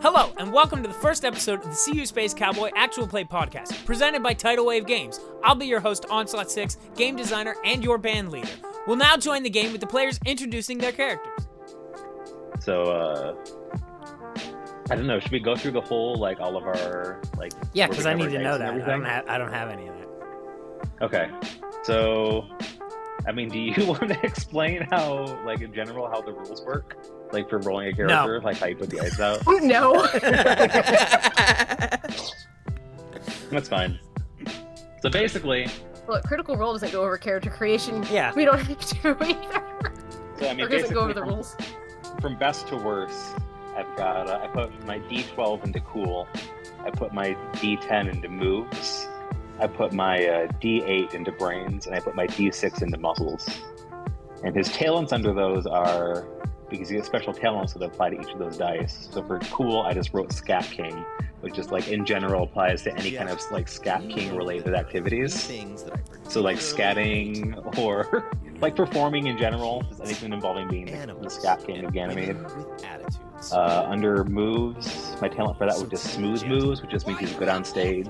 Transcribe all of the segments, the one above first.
Hello, and welcome to the first episode of the CU Space Cowboy Actual Play Podcast, presented by Tidal Wave Games. I'll be your host, Onslaught6, game designer, and your band leader. We'll now join the game with the players introducing their characters. So, I don't know, should we go through the whole, all of our, Yeah, because I need to know that. I don't have any of that. Okay. So, do you want to explain how, in general, how the rules work? For rolling a character? No. How you put the ice out? No. That's fine. So basically... Look, Critical Role doesn't go over character creation. Yeah. We don't have to either. So, Or doesn't go over the rules. From best to worst, I've got... I put my D12 into cool. I put my D10 into moves. I put my D8 into brains. And I put my D6 into muscles. And his talents under those are... because he has special talents that apply to each of those dice. So for cool, I just wrote Scat King, which just in general applies to any kind of Scat King related activities. So scatting or performing in general, just anything involving being the Scat King of Ganymede. Under moves, my talent for that was just smooth moves, which just means he's good on stage.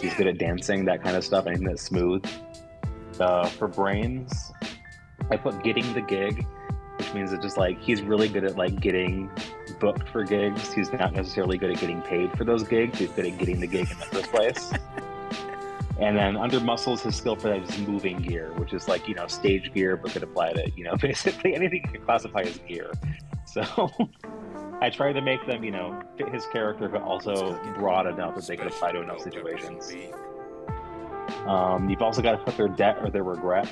He's good at dancing, that kind of stuff, anything that's smooth. For brains, I put getting the gig, which means that just he's really good at getting booked for gigs. He's not necessarily good at getting paid for those gigs. He's good at getting the gig in the first place. And then under muscles, his skill for that is moving gear, which is stage gear, but could apply to basically anything you can classify as gear. So I try to make them fit his character, but also broad enough that they could apply to enough situations. You've also got to put their debt or their regret.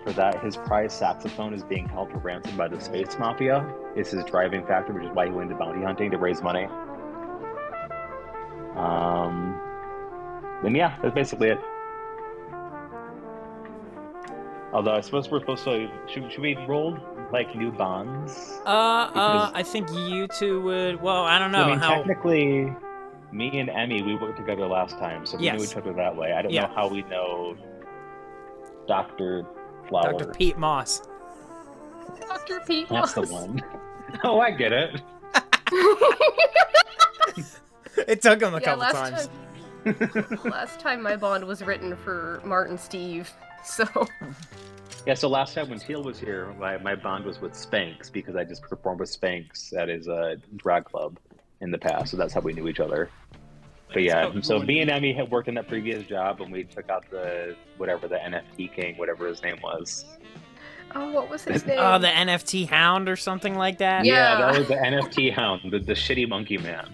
For that, his prized saxophone is being held for ransom by the Space Mafia. It's his driving factor, which is why he went into bounty hunting to raise money. Then yeah, that's basically it. Although I suppose we're supposed to... Should we roll, new bonds? I think you two would... Well, I don't know. Technically, me and Emmy, we worked together last time, so we knew each other that way. I don't know how we know... Dr. Flower. Dr. Pete Moss. Dr. Pete Moss. That's the one. Oh, I get it. It took him a couple times. Last time my bond was written for Martin Steve, so... Yeah, so last time when Teal was here, my bond was with Spanx, because I just performed with Spanx at his drag club in the past, so that's how we knew each other. But yeah, so me and Emmy had worked in that previous job, and we took out the NFT King, whatever his name was. Oh, what was his name? Oh, the NFT Hound or something like that? Yeah, that was the NFT Hound, the shitty monkey man.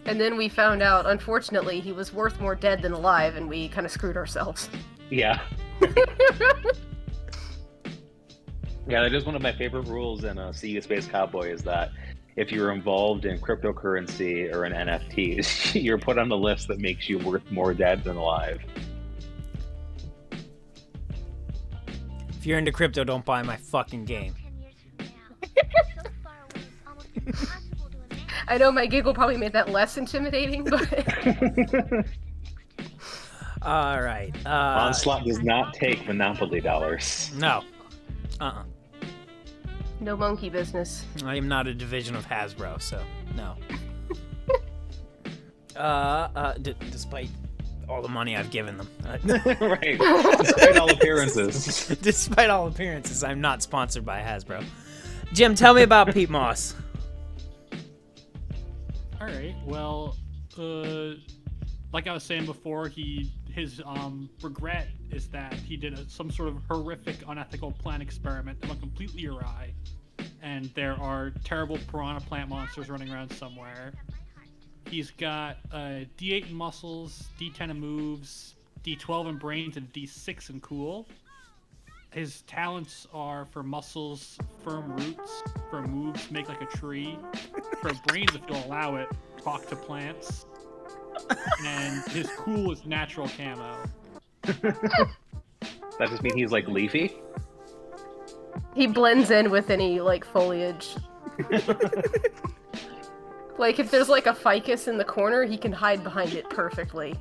And then we found out, unfortunately, he was worth more dead than alive, and we kind of screwed ourselves. Yeah. Yeah, that is one of my favorite rules in CU Space Cowboy, is that if you're involved in cryptocurrency or in NFTs, you're put on the list that makes you worth more dead than alive. If you're into crypto, don't buy my fucking game. I know my giggle probably made that less intimidating, but... All right. Onslaught does not take Monopoly dollars. No. No monkey business. I am not a division of Hasbro, so no. Despite all the money I've given them. Right. Despite all appearances. Despite all appearances, I'm not sponsored by Hasbro. Jim, tell me about Pete Moss. All right. Well, like I was saying before, his regret is that he did some sort of horrific, unethical plant experiment that went completely awry, and there are terrible piranha plant monsters running around somewhere. He's got D8 in muscles, D10 in moves, D12 in brains, and D6 in cool. His talents are for muscles, firm roots, for moves, make like a tree, for brains, if you'll allow it, talk to plants, and his cool is natural camo. That just means he's leafy? He blends in with any, foliage. If there's, a ficus in the corner, he can hide behind it perfectly.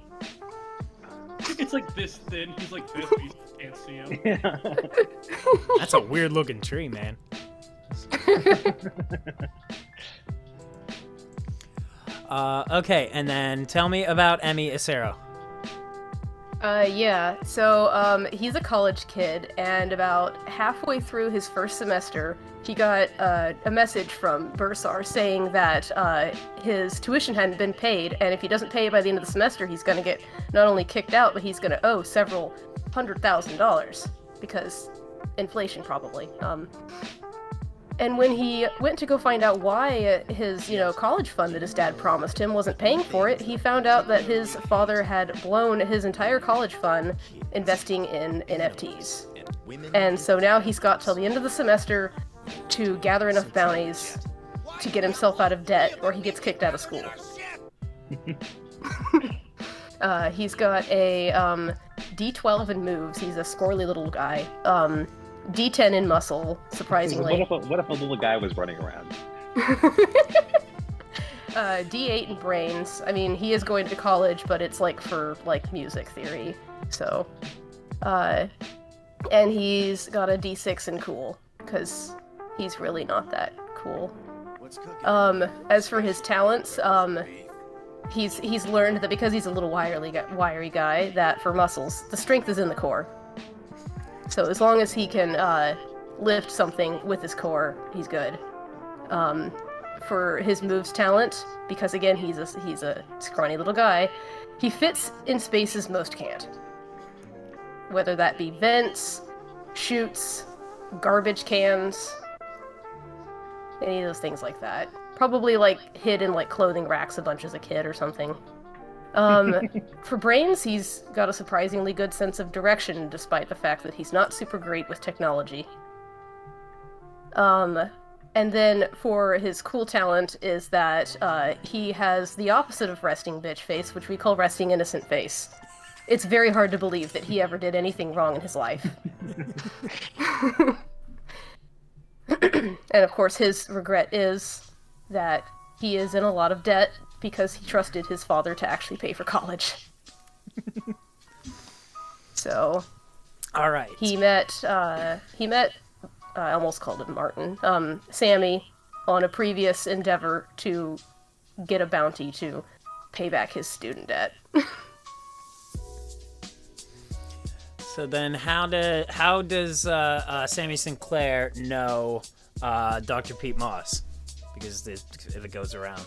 It's this thin, he's this, but you can't see him. Yeah. That's a weird looking tree, man. Okay, and then tell me about Emmy Acero. Yeah, so, he's a college kid, and about halfway through his first semester, he got, a message from Bursar saying that, his tuition hadn't been paid, and if he doesn't pay it by the end of the semester, he's gonna get not only kicked out, but he's gonna owe several $100,000, because inflation, probably. And when he went to go find out why his, college fund that his dad promised him wasn't paying for it, he found out that his father had blown his entire college fund investing in NFTs. And so now he's got till the end of the semester to gather enough bounties to get himself out of debt, or he gets kicked out of school. He's got a D12 in moves. He's a squirrely little guy. D10 in muscle, surprisingly. What if a little guy was running around? D8 in brains. I mean, he is going to college, but it's for music theory. So, and he's got a D6 in cool, because he's really not that cool. As for his talents, he's learned that because he's a little wiry guy, that for muscles, the strength is in the core. So as long as he can lift something with his core, he's good. For his moves talent, because again he's a scrawny little guy, he fits in spaces most can't. Whether that be vents, chutes, garbage cans, any of those things like that. Probably hid in clothing racks a bunch as a kid or something. For brains, he's got a surprisingly good sense of direction, despite the fact that he's not super great with technology. And then for his cool talent is that he has the opposite of resting bitch face, which we call resting innocent face. It's very hard to believe that he ever did anything wrong in his life. And of course, his regret is that he is in a lot of debt, because he trusted his father to actually pay for college. So, all right. He met I almost called him Martin, Sammy, on a previous endeavor to get a bounty to pay back his student debt. So then, how does Sammy Sinclair know Dr. Pete Moss? Because if it goes around.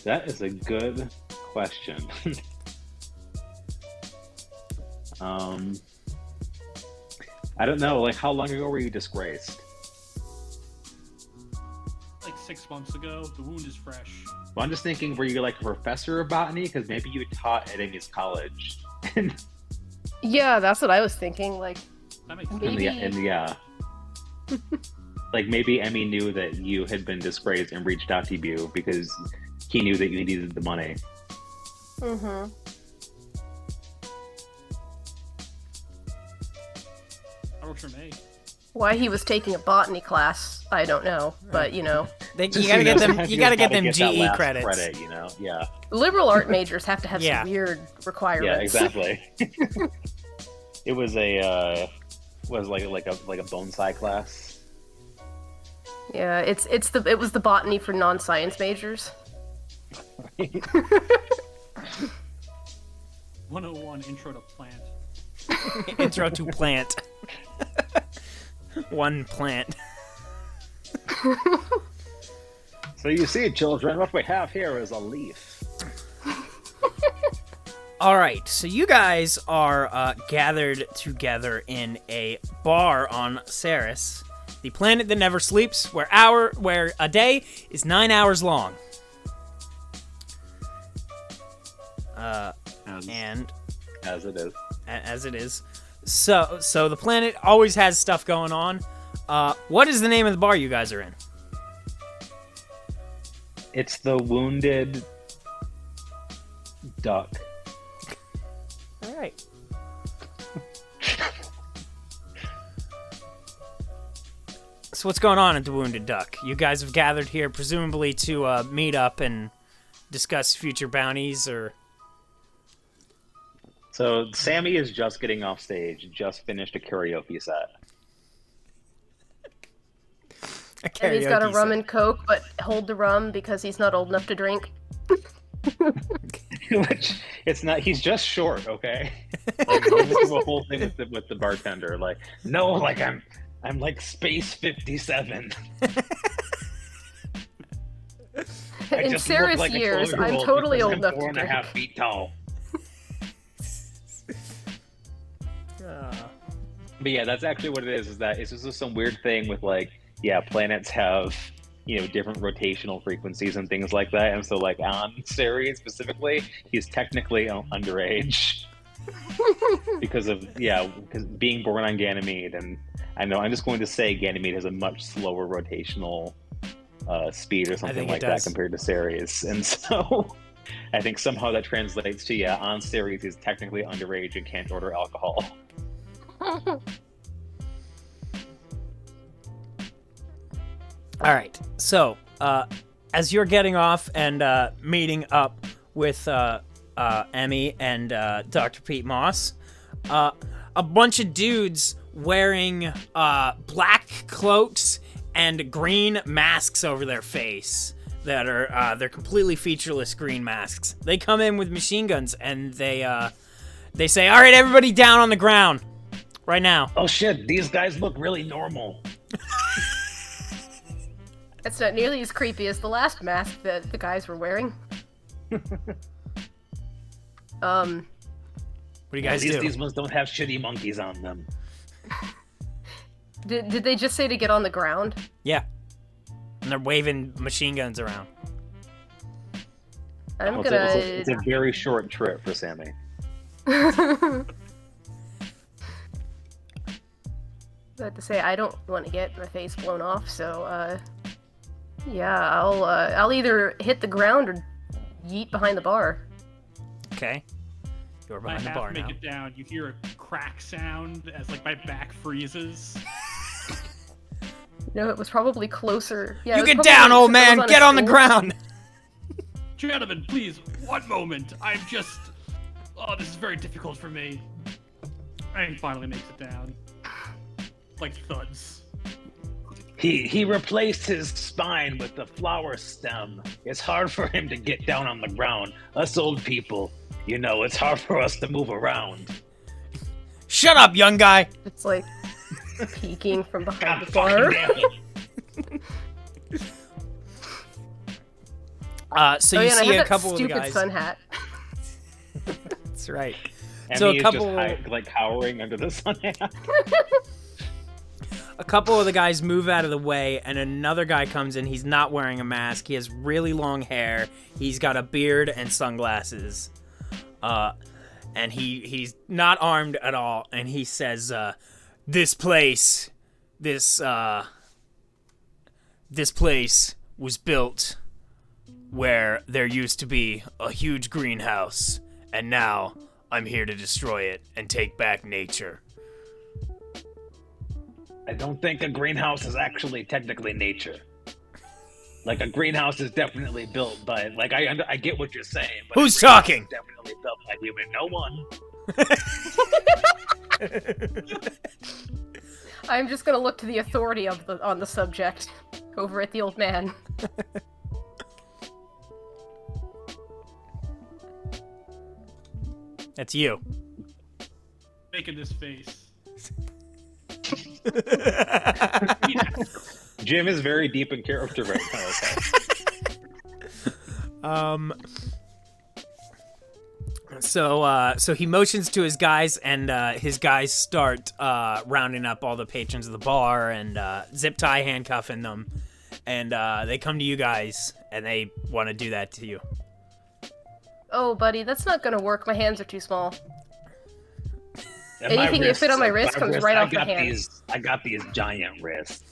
That is a good question. I don't know. How long ago were you disgraced? 6 months ago. The wound is fresh. Well, I'm just thinking, were you a professor of botany? Because maybe you taught at Amy's college. Yeah, that's what I was thinking. That makes sense. Yeah. Maybe Emmy knew that you had been disgraced and reached out to you because he knew that you needed the money. Mm-hmm. That works for me. Why he was taking a botany class, I don't know, but you gotta get them. You gotta get them GE credits. Credit, yeah. Liberal art majors have to have some weird requirements. Yeah, exactly. It was a like a bonsai class. Yeah, it was the botany for non-science majors. 101 Intro to Plant. Intro to plant. One plant. So you see, children, what we have here is a leaf. All right, so you guys are gathered together in a bar on Ceres, the planet that never sleeps, where a day is 9 hours long. As it is. So the planet always has stuff going on. What is the name of the bar you guys are in? It's the Wounded Duck. All right. So what's going on at the Wounded Duck? You guys have gathered here presumably to meet up and discuss future bounties, or... So Sammy is just getting off stage, just finished a karaoke set. Emmy's got a rum set. and coke, but hold the rum because he's not old enough to drink. Which it's not. He's just short, okay. Like, going through a whole thing with the bartender. Like, no, like I'm like Space 57. In Sarah's like years, I'm totally old enough to drink. 4.5 feet tall. But yeah, that's actually what it is. Is that it's just some weird thing with like, yeah, planets have, you know, different rotational frequencies and things like that. And so like on Ceres specifically, he's technically underage because being born on Ganymede. And I know I'm just going to say Ganymede has a much slower rotational speed or something like that compared to Ceres. And so I think somehow that translates to, yeah, on Ceres he's technically underage and can't order alcohol. All right, so as you're getting off and meeting up with Emmy and Dr. Pete Moss, a bunch of dudes wearing black cloaks and green masks over their face that are they're completely featureless green masks. They come in with machine guns and they say, "All right, everybody down on the ground right now." Oh shit, these guys look really normal. It's not nearly as creepy as the last mask that the guys were wearing. What do you guys do? These ones don't have shitty monkeys on them. Did they just say to get on the ground? Yeah. And they're waving machine guns around. It's a very short trip for Sammy. But to say, I don't want to get my face blown off, so yeah, I'll either hit the ground or yeet behind the bar. Okay. You're behind the bar now. I make it down. You hear a crack sound as like my back freezes. No, it was probably closer. Yeah, you get down, old man! Get on the ground! Gentlemen, please, one moment. I'm just... Oh, this is very difficult for me. And he finally makes it down. Like thuds. He replaced his spine with the flower stem. It's hard for him to get down on the ground. Us old people, you know, it's hard for us to move around. Shut up, young guy! It's like peeking from behind the bar. So you see a couple of the Stupid guys. sun hat. That's right. And so he a couple, is just cowering under the sun hat. A couple of the guys move out of the way, and another guy comes in. He's not wearing a mask. He has really long hair. He's got a beard and sunglasses. And he's not armed at all. And he says, this place was built where there used to be a huge greenhouse, and now I'm here to destroy it and take back nature. I don't think a greenhouse is actually technically nature. Like, a greenhouse is definitely built by, like, I get what you're saying. But who's talking? Definitely built by human. No one. I'm just gonna look to the authority on the subject over at the old man. That's you. Making this face. Jim is very deep in character right now. Okay. So he motions to his guys, and his guys start rounding up all the patrons of the bar and zip tie handcuffing them, and they come to you guys, and they want to do that to you. Oh, buddy, that's not gonna work. My hands are too small. And anything you fit on my wrist comes right off my hand. I got these giant wrists.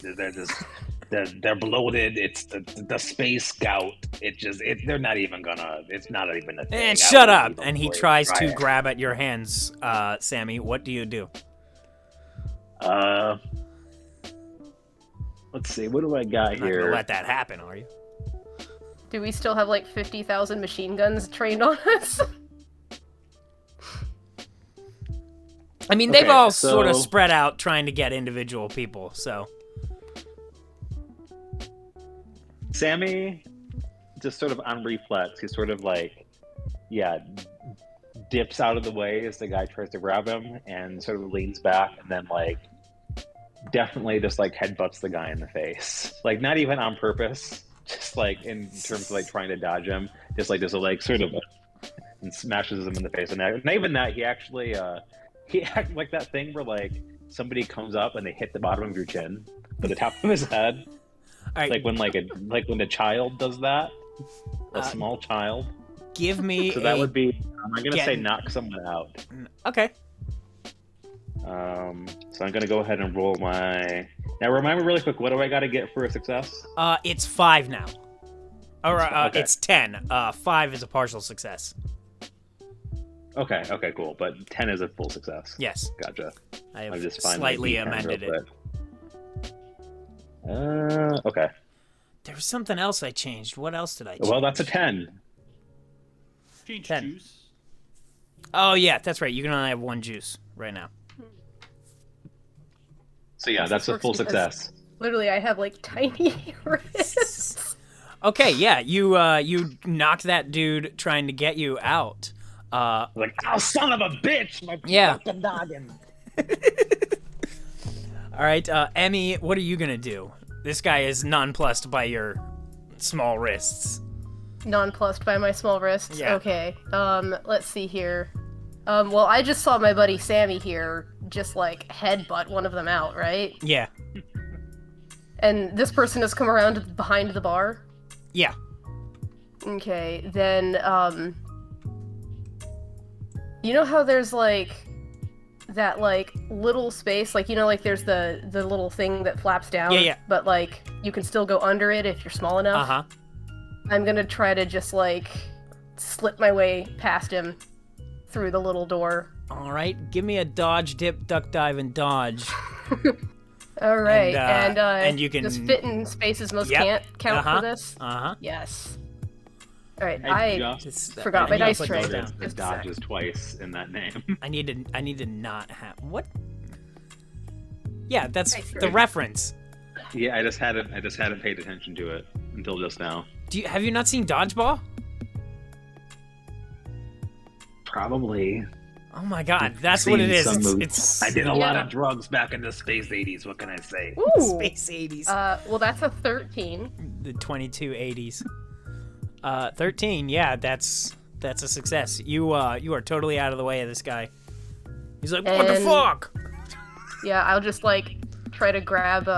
They're bloated. It's the Space Scout. They're not even gonna. It's not even a thing. And shut up! And he tries to grab at your hands, Sammy. What do you do? Let's see. What do I got You're here? not gonna let that happen, are you? Do we still have like 50,000 machine guns trained on us? I mean, they've all sort of spread out trying to get individual people, so. Sammy, just sort of on reflex, he sort of like, dips out of the way as the guy tries to grab him and sort of leans back and then like definitely just like headbutts the guy in the face. Like not even on purpose, just like in terms of like trying to dodge him, just like sort of and smashes him in the face. And not even that, he actually he acted like that thing where like somebody comes up and they hit the bottom of your chin with the top of his head. All right. Like when a child does that, a small child. Give me. So that would be. I'm gonna say knock someone out. Okay. So I'm gonna go ahead and roll my. Now remind me really quick. What do I got to get for a success? It's 5 now. Or Okay. it's 10. 5 is a partial success. Okay, cool. But 10 is a full success. Yes. Gotcha. I have I'll just find slightly my D10 amended real it. quick. Okay. There was something else I changed. What else did I change? Well, that's a 10. Change 10. juice. Oh, yeah, that's right. You can only have 1 juice right now. So yeah, that's a full success. Literally, I have like tiny wrists. Okay, yeah, you knocked that dude trying to get you out. Like, oh, son of a bitch! My Yeah. fucking noggin. All right, Emmy, what are you gonna do? This guy is nonplussed by your small wrists. Nonplussed by my small wrists. Yeah. Okay. Let's see here. Well, I just saw my buddy Sammy here just like headbutt one of them out, right? Yeah. And this person has come around behind the bar. Yeah. Okay, then you know how there's like that like little space, like like there's the little thing that flaps down. Yeah. But like you can still go under it if you're small enough. Uh-huh. I'm gonna try to just like slip my way past him through the little door. All right, give me a dodge, dip, duck, dive, and dodge. All right, and you can does fit in spaces most Yep. can't count for this? Uh-huh. Yes. All right, I I just forgot my dice tray. noticed the Just a sec. dodges twice in that name. I need to not have what? Yeah, that's Dice the tray. reference. Yeah, I just hadn't paid attention to it until just now. Have you not seen Dodgeball? Probably. Oh my god, that's what it is. It's I did a lot Yeah. of drugs back in the space 80s. What can I say? Ooh. Space 80s. Well, that's a 13. The 2280s. 13, yeah, that's a success. You are totally out of the way of this guy. He's like, what the And- fuck? Yeah, I'll just like try to grab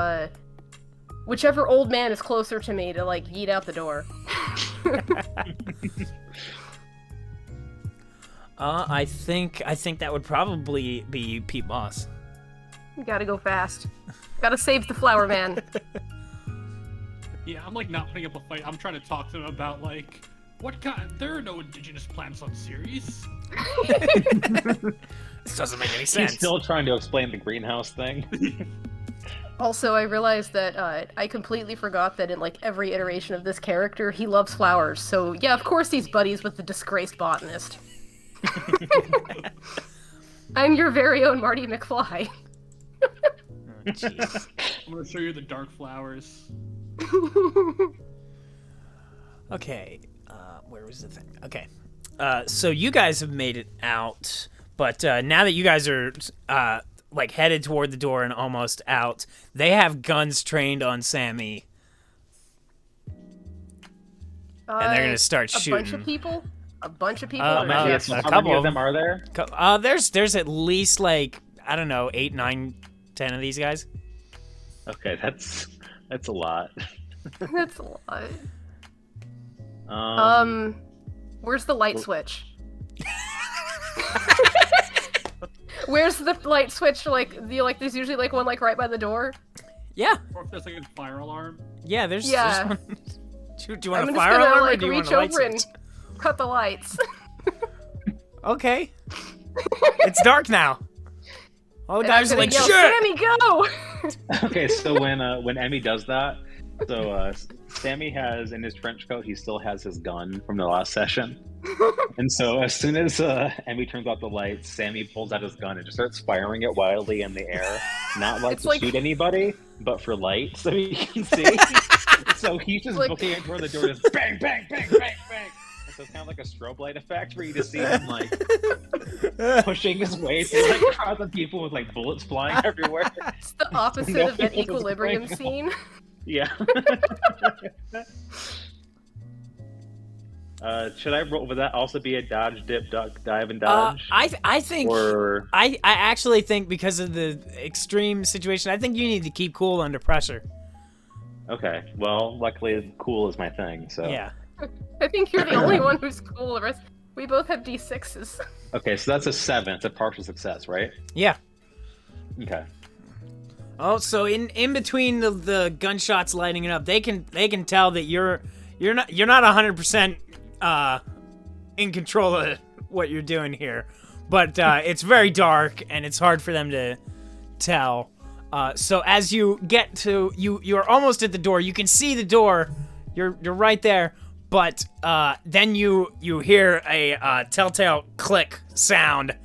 whichever old man is closer to me to like yeet out the door. I think that would probably be Pete Moss. We gotta go fast. Gotta save the flower man. Yeah, I'm like not putting up a fight. I'm trying to talk to them about like, what kind? There are no indigenous plants on Ceres. This doesn't make any sense. He's still trying to explain the greenhouse thing. Also, I realized that I completely forgot that in like every iteration of this character, he loves flowers. So yeah, of course he's buddies with the disgraced botanist. I'm your very own Marty McFly. Oh, jeez. I'm gonna show you the dark flowers. Okay, where was the thing? Okay, so you guys have made it out, but now that you guys are like headed toward the door and almost out, they have guns trained on Sammy, and they're gonna start shooting. A bunch of people? A bunch of people? Uh, or no, just- a How couple many of of them are there? There's at least like, I don't know, 8, 9, 10 of these guys. Okay, that's a lot. That's a lot. Where's the light switch? Where's the light switch? Like, there's usually like one like right by the door. Yeah, Or if there's like a fire alarm. yeah. There's Yeah. one. Do you want I'm a just fire gonna alarm or like do you want reach a light over and switch? cut the lights. Okay. It's dark now. All the And I'm guys are gonna like, yell, shit! Sammy, go! Okay, so when Emmy does that, so Sammy has in his trench coat, he still has his gun from the last session. And so as soon as Emmy turns off the lights, Sammy pulls out his gun and just starts firing it wildly in the air. Not like It's to like- shoot anybody, but for light, so he can see. So he's just Like- looking toward the door, just bang, bang, bang, bang, bang. And so it's kind of like a strobe light effect where you just see him like pushing his way through like crowds of people with like bullets flying everywhere. It's the opposite No of that one knows what's equilibrium going on. scene. Yeah. Should I roll? Would that also be a dodge, dip, duck, dive, and dodge? I think Or I actually think because of the extreme situation, I think you need to keep cool under pressure. okay. Well, luckily, cool is my thing. So Yeah. I think you're the only one who's cool. The rest, we both have D6s. Okay, so that's a 7. It's a partial success, right? Yeah. Okay. Oh, so in between the gunshots lighting it up, they can tell that you're not 100% in control of what you're doing here, but it's very dark and it's hard for them to tell. So as you get to you're almost at the door. You can see the door. You're right there, but then you hear a telltale click sound,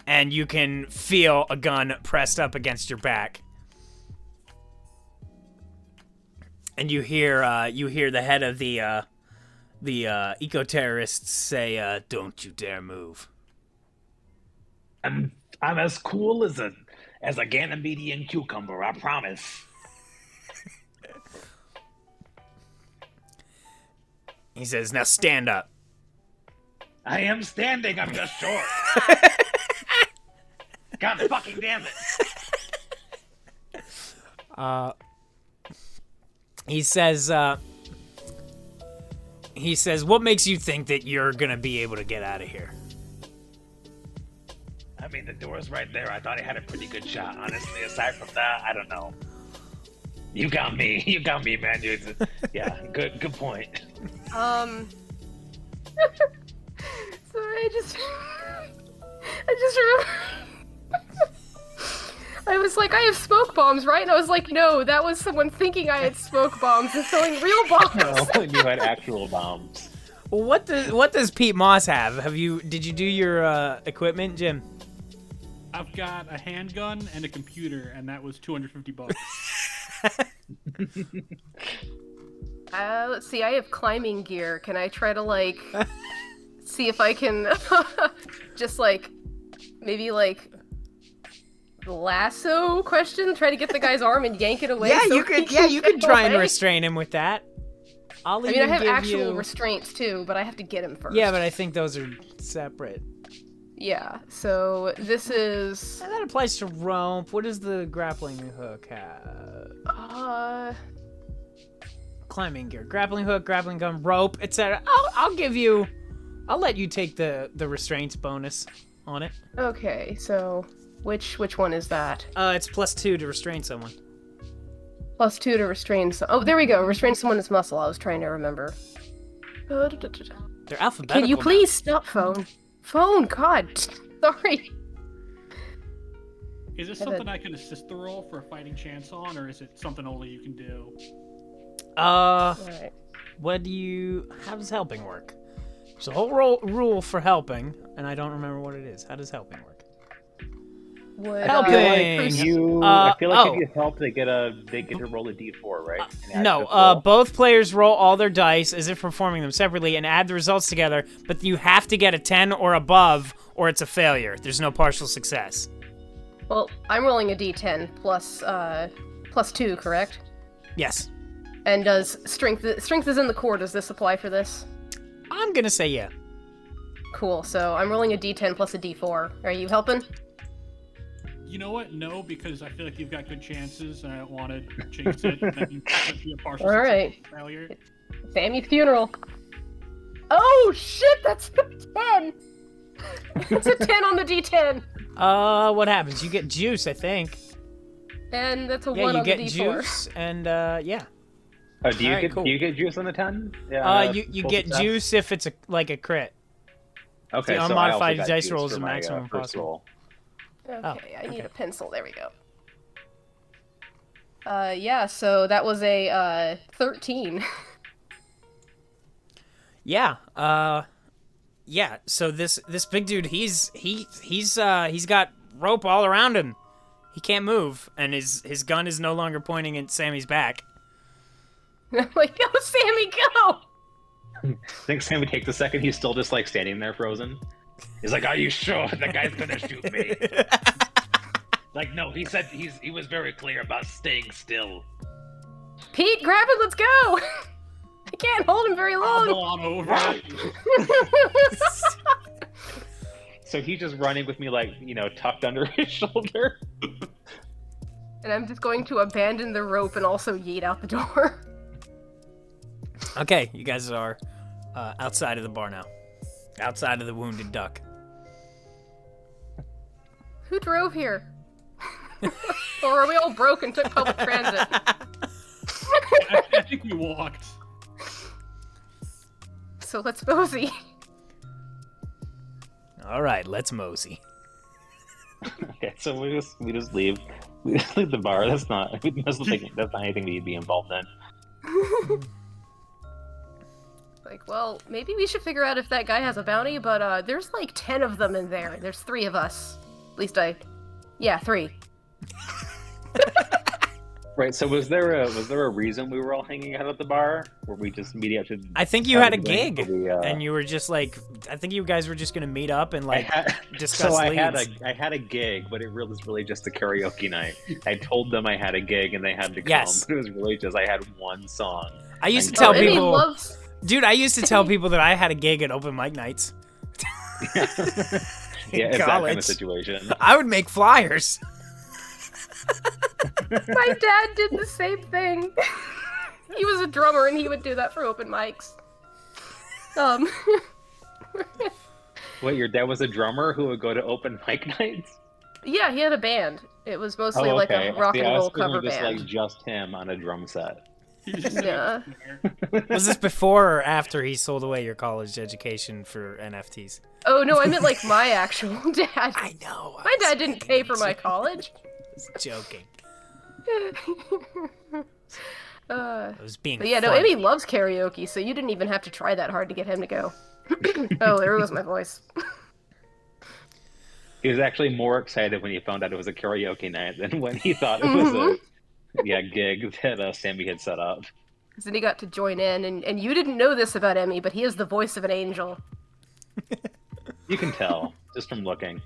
and you can feel a gun pressed up against your back. And you hear the head of the eco-terrorists say, "Don't you dare move." I'm as cool as a Ganymede cucumber, I promise. He says, "Now stand up." I am standing, I'm just short. God fucking damn it. He says, "What makes you think that you're gonna be able to get out of here?" I mean, the door's right there. I thought I had a pretty good shot. Honestly, aside from that, I don't know. You got me. You got me, man. Yeah, good point. Sorry, I just remember. I was like, I have smoke bombs, right? And I was like, no, that was someone thinking I had smoke bombs and throwing real bombs. No, and you had actual bombs. Well, what does Pete Moss have? Did you do your equipment, Jim? I've got a handgun and a computer, and that was $250. Let's see, I have climbing gear. Can I try to, like, see if I can just, like, maybe, like, lasso question? Try to get the guy's arm and yank it away? Yeah, so you could. he Yeah, can you get could try and away? restrain him with that. I mean, I have actual restraints, too, but I have to get him first. Yeah, but I think those are separate. Yeah, so this is... And that applies to rope. What does the grappling hook have? Climbing gear, grappling hook, grappling gun, rope, etc. I'll let you take the restraints bonus on it. Okay, so which one is that? It's +2 to restrain someone. +2 to restrain oh, there we go. Restrain someone is muscle. I was trying to remember. They're alphabetical. Can you now. please stop, phone? Phone, God. Sorry. Is this something I can assist the roll for a fighting chance on, or is it something only you can do? Alright. How does helping work? There's a whole rule for helping, and I don't remember what it is. How does helping work? Would, Helping! I feel like if you help, they get to roll a d4, right? An No, active roll. both players roll all their dice as if performing them separately and add the results together, but you have to get a 10 or above, or it's a failure. There's no partial success. Well, I'm rolling a d10 plus 2, correct? Yes. And does strength is in the core, does this apply for this? I'm gonna say yeah. Cool, so I'm rolling a d10 plus a d4. Are you helping? You know what? No, because I feel like you've got good chances, and I don't want to jinx it. And then you could be a partial All success right. failure. Sammy's funeral. Oh, shit, that's a 10! It's a 10 on the d10! What happens? You get juice, I think. And that's a Yeah, 1 you on get the d4. juice, and yeah. Oh, do you Alright, get cool. do you get juice on the 10? Yeah. You full get success? juice if it's like a crit. Okay, the so unmodified I also got dice juice roll is for the my, maximum first possible. roll. Okay, I need okay. a pencil. There we go. Yeah, so that was a 13. Yeah. Yeah. So this big dude, he's got rope all around him. He can't move, and his gun is no longer pointing at Sammy's back. And I'm like, go, Sammy, go! I think Sammy takes a second. He's still just like standing there frozen. He's like, "Are you sure the guy's gonna shoot me?" Like, no, he said he was very clear about staying still. Pete, grab it, let's go! I can't hold him very long. Go on over. So he's just running with me, like, tucked under his shoulder. And I'm just going to abandon the rope and also yeet out the door. Okay, you guys are outside of the bar now. Outside of the Wounded Duck. Who drove here? Or are we all broke and took public transit? I think we walked. So let's mosey. All right, let's mosey. Okay, so we just leave. We just leave the bar. That's not anything we'd be involved in. Like, well, maybe we should figure out if that guy has a bounty, but there's like 10 of them in there. There's 3 of us. At least 3. Right. So was there a reason we were all hanging out at the bar? Were we just meeting up to? I think you had a gig, and you were just like, I think you guys were just gonna meet up and like discuss leads. I had a gig, but it was really just a karaoke night. I told them I had a gig and they had to come. Yes. But it was really just I had one song. I used to tell Emmy people, loves... dude, I used to tell people that I had a gig at open mic nights. Yeah, it's that kind of situation. I would make flyers. My dad did the same thing. He was a drummer and he would do that for open mics. Wait, your dad was a drummer who would go to open mic nights? Yeah, he had a band. It was mostly like a rock and roll cover just band. like just him on a drum set. Yeah. Was this before or after he sold away your college education for NFTs? Oh no, I meant like my actual dad. I know. My dad didn't pay for my college. I was joking. I was being But yeah, no, funny. Emmy loves karaoke, so you didn't even have to try that hard to get him to go. Oh, there goes my voice. He was actually more excited when he found out it was a karaoke night than when he thought it was a gig that Sammy had set up. Then he got to join in, and you didn't know this about Emmy, but he is the voice of an angel. You can tell just from looking.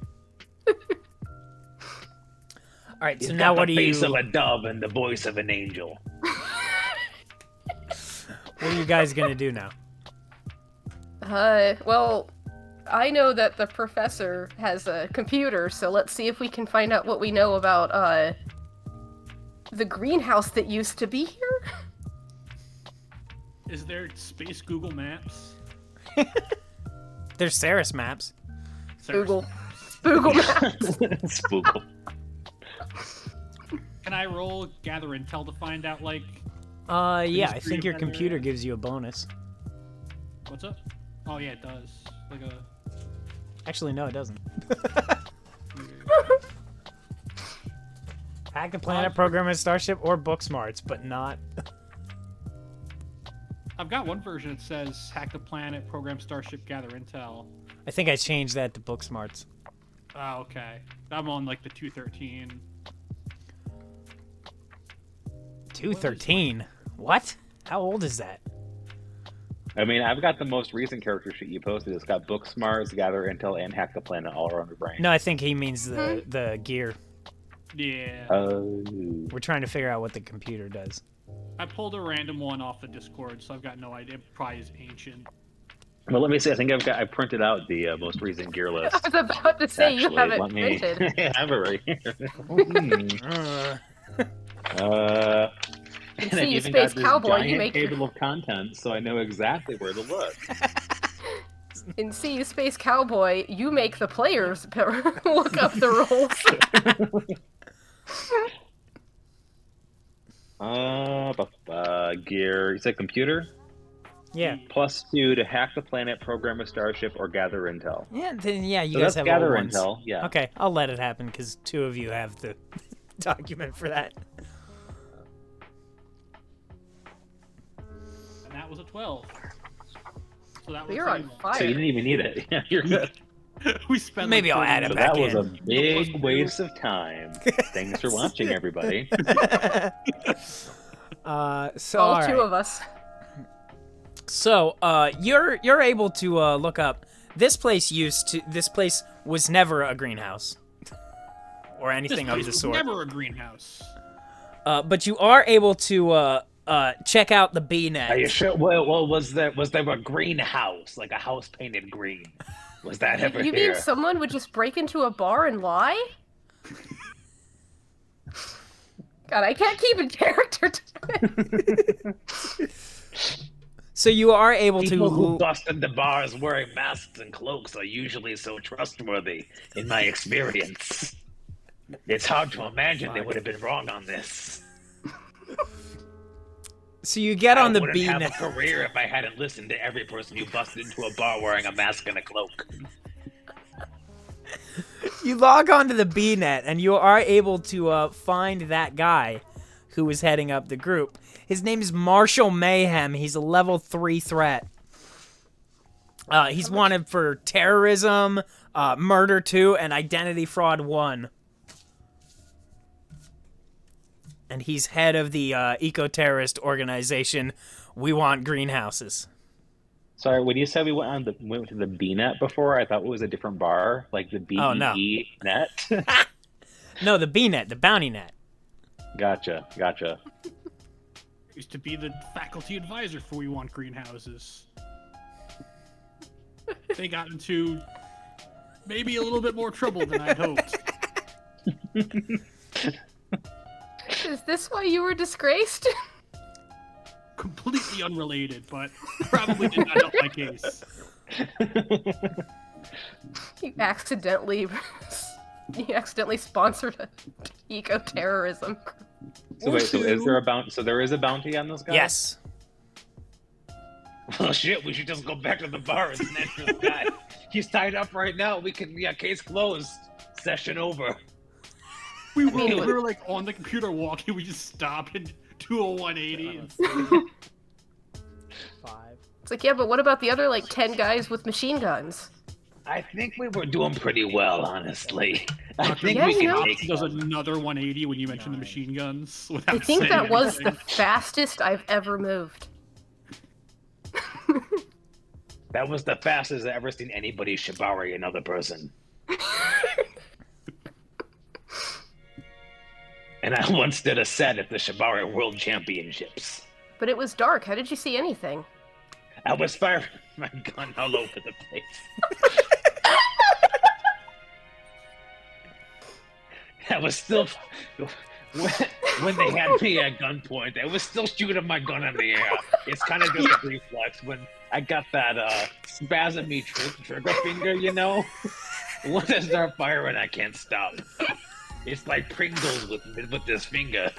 All right, so He's now got what the do you? face of a dove and the voice of an angel. What are you guys gonna do now? Well, I know that the professor has a computer, so let's see if we can find out what we know about, the greenhouse that used to be here. Is there space Google Maps? There's Saris maps. Google. Google Maps. Spoogle. Can I roll gather intel to find out, like... Yeah, I Mystery think your of computer Bandleader. gives you a bonus. What's up? Oh yeah, it does. Like a... Actually, no, it doesn't. Hack the Planet, Program a Starship, or Book Smarts, but not... I've got one version that says hack the planet, program starship, gather intel. I think I changed that to Book Smarts. Oh, okay. I'm on like the 213. 213? What? How old is that? I mean, I've got the most recent character sheet you posted. It's got Book Smarts, Gather Intel, and Hack the Planet all around your brain. No, I think he means the gear. Yeah. Oh. We're trying to figure out what the computer does. I pulled a random one off the Discord, so I've got no idea. It probably is ancient. Well, let me see. I think I printed out the most recent gear list. I was about to say, you have it let me. printed. I have it right here. And See, I've you even got Space this Cowboy, giant you make table of contents, so I know exactly where to look. In See You Space Cowboy, you make the players look up the rolls. Gear. You said computer? Yeah. +2 to hack the planet, program a starship, or gather intel. Yeah, then you So guys that's have gather all ones. intel. Yeah. Okay, I'll let it happen because 2 of you have the document for that. And that was a 12. So that was You're on fire. So you didn't even need it. Yeah, you're good. We spent Maybe like I'll add 30 it So back that was in. a big waste of time. Thanks for watching, everybody. So All all two right. of us. So, you're able to look up. This place was never a greenhouse, or anything of the was sort. never a greenhouse. But you are able to check out the bee net. Are you sure? Well, was there a greenhouse, like a house painted green? Was that ever You here? mean someone would just break into a bar and lie? God, I can't keep in character today. So you are able People who to. bust into bars wearing masks and cloaks are usually so trustworthy, in my experience. It's hard to imagine they would have been wrong on this. So you get on the I bee wouldn't net. have a career if I hadn't listened to every person who busted into a bar wearing a mask and a cloak. You log onto the bee net, and you are able to find that guy who is heading up the group. His name is Marshall Mayhem. He's a level 3 threat. He's wanted for terrorism, murder 2, and identity fraud 1. And he's head of the eco-terrorist organization We Want Greenhouses. Sorry, when you said we went to the B net before, I thought it was a different bar, like the BEE no. net. No, the bee net, the bounty net. Gotcha. Used to be the faculty advisor for We Want Greenhouses. They got into maybe a little bit more trouble than I hoped. Is this why you were disgraced? Completely unrelated, but probably did not help my case. You accidentally sponsored a eco-terrorism. So wait, so is there a bounty? So there is a bounty on this guy? Yes. Well, shit, we should just go back to the bar and snatch this guy. He's tied up right now. We can, case closed. Session over. We were like on the computer walking, we just stopped and do a 180. And... 5. It's like, yeah, but what about the other, 10 guys with machine guns? I think we were doing pretty well, honestly. I think Yeah, we you can know. take Does another 180 when you mention the machine guns. I think saying that was anything. the fastest I've ever moved. That was the fastest I've ever seen anybody shibari another person. And I once did a set at the Shibari World Championships. But it was dark. How did you see anything? I was firing my gun all over the place. I was still... When they had me at gunpoint, I was still shooting my gun in the air. It's kind of just a reflex when I got that spasmy trigger finger, Once I start firing, I can't stop. It's like Pringles with this finger.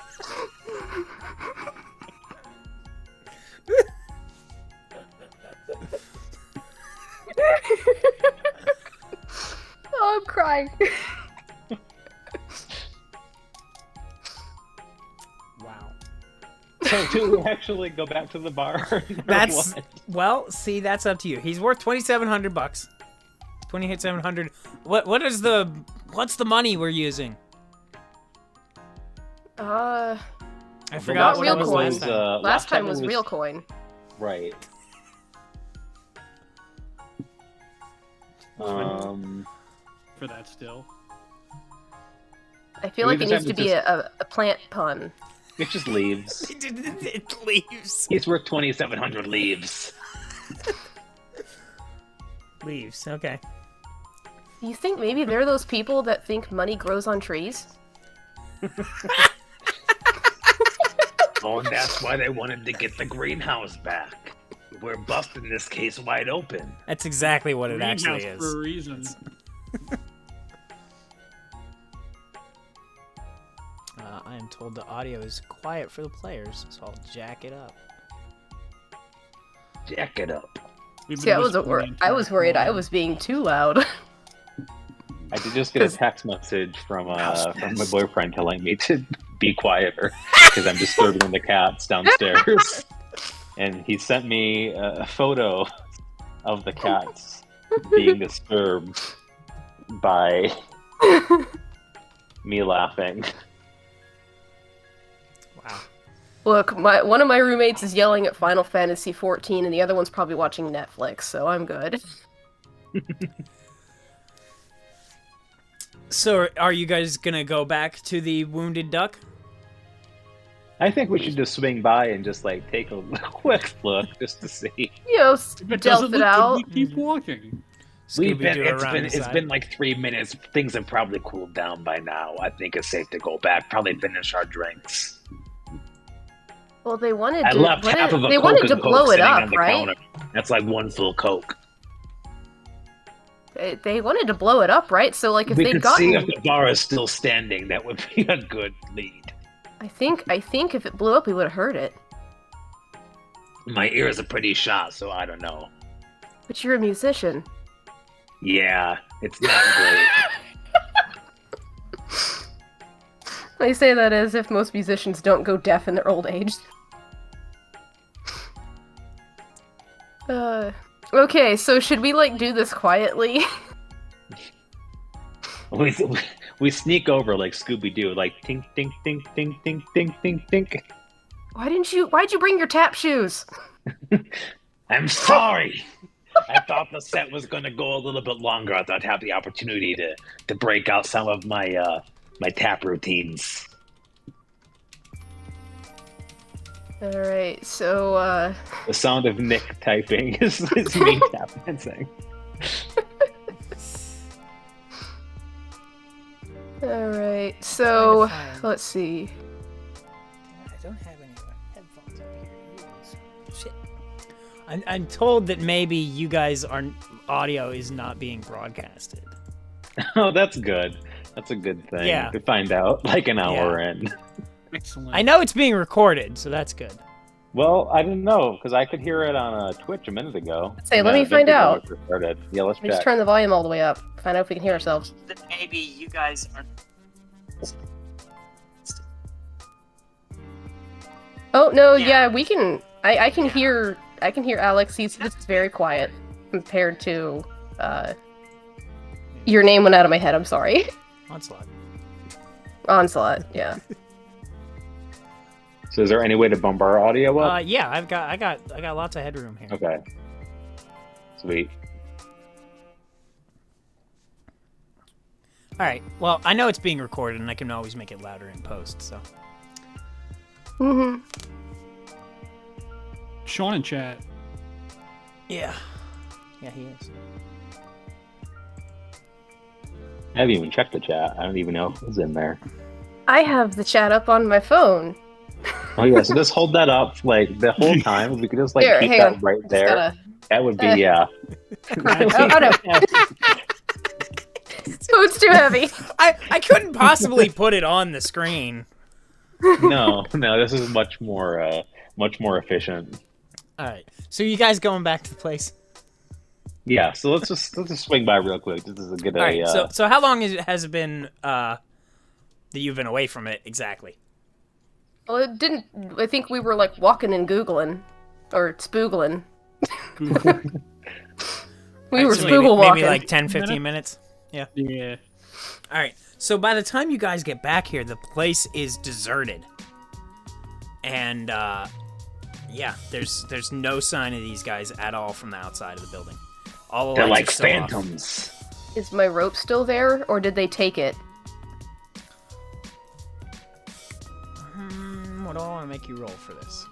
Oh, I'm crying. Wow. So do we actually go back to the bar? Or That's what? well, see, that's up to you. He's worth $2,700. 2,700. What's the money we're using? Uh, I forgot not what real it was coins. last time. last time it was real coin. Right. For that still. I feel We like it just needs have to to be a plant pun. It just leaves. It leaves. He's worth 2,700 leaves. Leaves. Okay. Do you think maybe they're those people that think money grows on trees? Oh, and that's why they wanted to get the greenhouse back. We're busting this case wide open. That's exactly what it actually Greenhouse is. for a reason. I am told the audio is quiet for the players, so I'll jack it up. Jack it up. We've See, been I was whispering the worried entire I was being too loud. I did just get a text message from my boyfriend telling me to be quieter because I'm disturbing the cats downstairs. And he sent me a photo of the cats being disturbed by me laughing. Wow. Look, one of my roommates is yelling at Final Fantasy XIV, and the other one's probably watching Netflix, so I'm good. So, are you guys gonna go back to the Wounded Duck? I think we should just swing by and just like take a quick look just to see. You know, If it delve doesn't it look out. good, we keep walking. It's been like 3 minutes. Things have probably cooled down by now. I think it's safe to go back. Probably finish our drinks. Well, they wanted I to. left half of a they Coke wanted to and blow Coke it sitting on up, the right? counter. That's like one full Coke. They wanted to blow it up, right? So, like, if We they'd could gotten, see if the bar is still standing. That would be a good lead. I think if it blew up, we would have heard it. My ears are pretty shot, so I don't know. But you're a musician. Yeah, it's not great. I say that as if most musicians don't go deaf in their old age. Okay, so should we, like, do this quietly? We sneak over like Scooby-Doo, like tink, tink, tink, tink, tink, tink, tink, tink. Why'd you bring your tap shoes? I'm sorry. I thought the set was going to go a little bit longer. I thought I'd have the opportunity to break out some of my my tap routines. Alright, so, The sound of Nick typing is me tap dancing. Alright, so, Trying to find- let's see. I don't have any headphones up here to use. Shit. I'm told that maybe you guys audio is not being broadcasted. Oh, that's good. That's a good thing Yeah. to find out like an hour in. Excellent. I know it's being recorded, so that's good. Well, I didn't know because I could hear it on Twitch a minute ago. Say, let And me I didn't find know out. it recorded. Yeah, let's Let me just check. turn the volume all the way up. Find out if we can hear ourselves. That maybe you guys aren't. Oh, no, Yeah. yeah, we can... I can hear Alex. It's very quiet compared to, Your name went out of my head, I'm sorry. Onslaught. Onslaught, yeah. So, is there any way to bump our audio up? Yeah, I got lots of headroom here. Okay. Sweet. All right. Well, I know it's being recorded, and I can always make it louder in post. So. Mm-hmm. Sean in chat. Yeah. Yeah, he is. I haven't even checked the chat. I don't even know who's in there. I have the chat up on my phone. Oh yeah, so just hold that up like the whole time. If we could just like Here, keep hang that on. right Just there. gotta- That would be yeah. Oh, no. So it's too heavy. I couldn't possibly put it on the screen. No, this is much more efficient. All right. So you guys going back to the place? Yeah, so let's just swing by real quick. This is a good All right. So how long has it been that you've been away from it exactly? Well, it didn't... I think we were, like, walking and Googling. Or spoogling. We were So spoogle walking. maybe like 10, 15 minutes? Yeah. Yeah. All right. So by the time you guys get back here, the place is deserted. And, yeah, there's no sign of these guys at all from the outside of the building. All the they're lights like are still off. phantoms. Is my rope still there, or did they take it? What do I want to make you roll for this?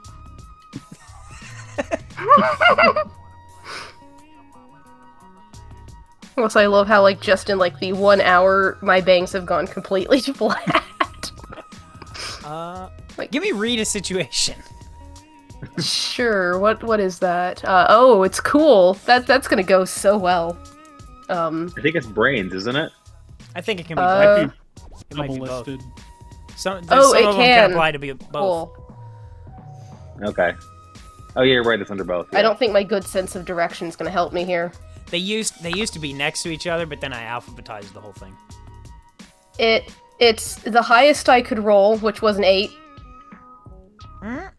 Also, I love how, like, just in, like, the 1 hour, my bangs have gone completely flat. Give me read a situation. Sure, what is that? Oh, it's cool. That's gonna go so well. I think it's brains, isn't it? I think it can be Uh, both. It might be Double both. listed. Some of it them can can. apply to be both. Cool. Okay. Oh yeah, you're right. It's under both. I don't think my good sense of direction is gonna help me here. They used to be next to each other, but then I alphabetized the whole thing. It's the highest I could roll, which was an 8.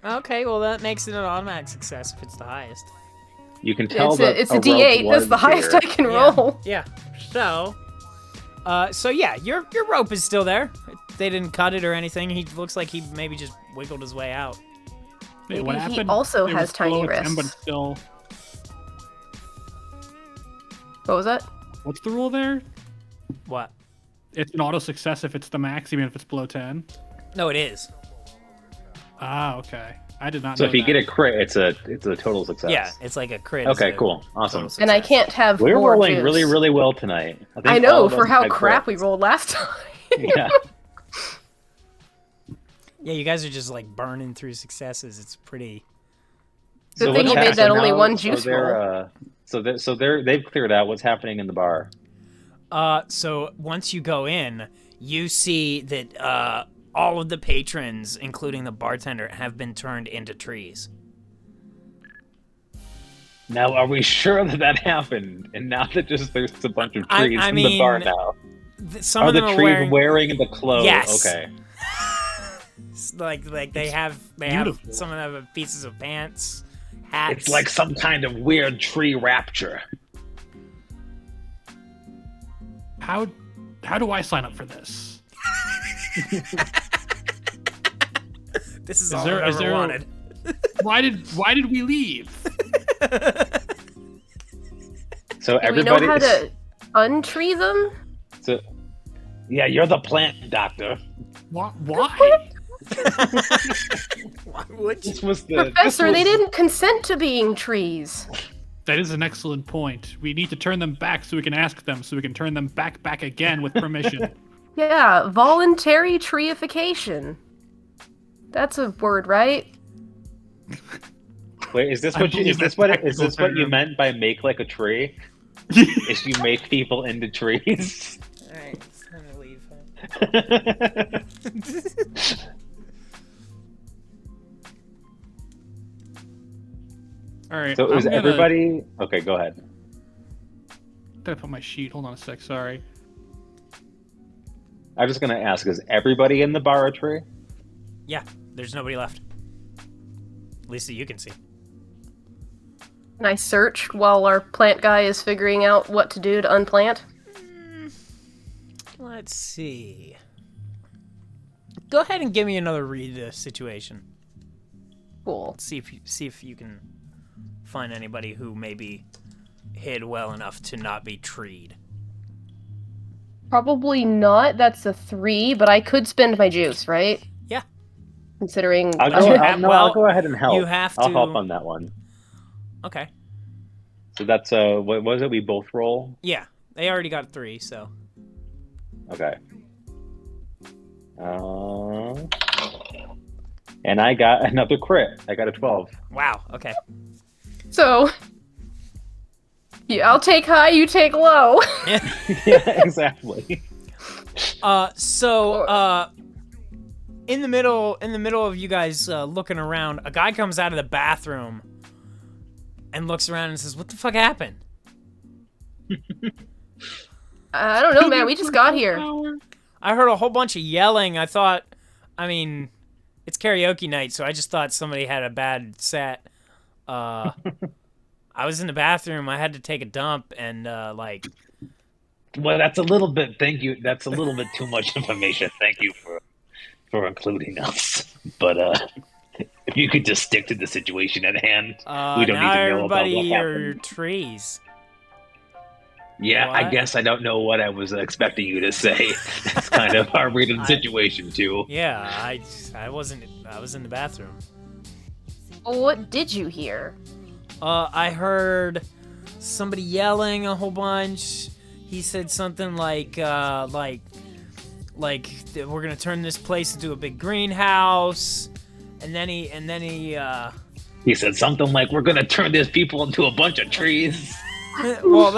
Okay, well that makes it an automatic success if it's the highest. You can tell It's a rope D8. That's was the highest here. I can roll. Yeah. So yeah, your rope is still there. They didn't cut it or anything. He looks like he maybe just wiggled his way out. Wait, what Maybe he happened? also It has was tiny below 10, wrists. but still. What was that? What's the rule there? What? It's an auto success if it's the max, even if it's below 10. No, it is. Ah, okay. I did not So know if you that. get a crit, it's a total success. Yeah, it's like a crit. Okay, is a cool, awesome. total And I success. can't have We're more rolling juice. really, really well tonight. think I all know, of for us how had crap we crits. rolled last time. Yeah. Yeah, you guys are just like burning through successes. It's pretty. Good So thing what's you made hap- that so only now- one so juice they're, roll. they've cleared out. What's happening in the bar? So once you go in, you see that all of the patrons, including the bartender, have been turned into trees. Now, are we sure that happened? And now that there's a bunch of trees I in the bar mean, now. Some Are of the them are trees wearing. the clothes? Yes. Okay. Like they have beautiful. some of them have pieces of pants, hats. It's like some kind of weird tree rapture. How do I sign up for this? this is Is all there- I've is ever there a- wanted. Why did we leave? So Do we know everybody. how to untree them? So Yeah, you're the plant doctor. Why? Why would you? this was the Professor, this they was- didn't consent to being trees. That is an excellent point. We need to turn them back so we can ask them, so we can turn them back again with permission. Yeah, voluntary treeification. That's a word, right? Wait, is this I what you believe is this that's what is technical this what you term. meant by make like a tree? Is you make people into trees? All right, it's time to leave. All right. So I'm is gonna- everybody? Okay, go ahead. Gotta put my sheet. Hold on a sec. Sorry. I'm just gonna ask: is everybody in the bar a tree? Yeah, there's nobody left. At least that you can see. Can I search while our plant guy is figuring out what to do to unplant? Let's see. Go ahead and give me another read the situation. Cool. See if you can find anybody who maybe hid well enough to not be treed. Probably not. That's a 3, but I could spend my juice, right? Yeah. Considering I'll go. Well, I'll go ahead and help. you have I'll to- help on that one. Okay. So that's what was it? We both roll. Yeah, they already got 3, so. Okay. And I got another crit. I got a 12. Wow. Okay. So, yeah, I'll take high, you take low. Yeah, exactly. In the middle of you guys looking around, a guy comes out of the bathroom and looks around and says, "What the fuck happened?" I don't know, man. We just got here. I heard a whole bunch of yelling. I mean, it's karaoke night, so I just thought somebody had a bad set. I was in the bathroom. I had to take a dump, and Well, that's a little bit. Thank you. That's a little bit too much information. Thank you for including us. But if you could just stick to the situation at hand, we don't now need to know about everybody what are happened. trees. Yeah, I What? guess I don't know what I was expecting you to say. That's kind of our read of the situation too. Yeah, I was in the bathroom. Well, what did you hear? I heard somebody yelling a whole bunch. He said something like we're gonna turn this place into a big greenhouse, and then he He said something like, "We're gonna turn these people into a bunch of trees." well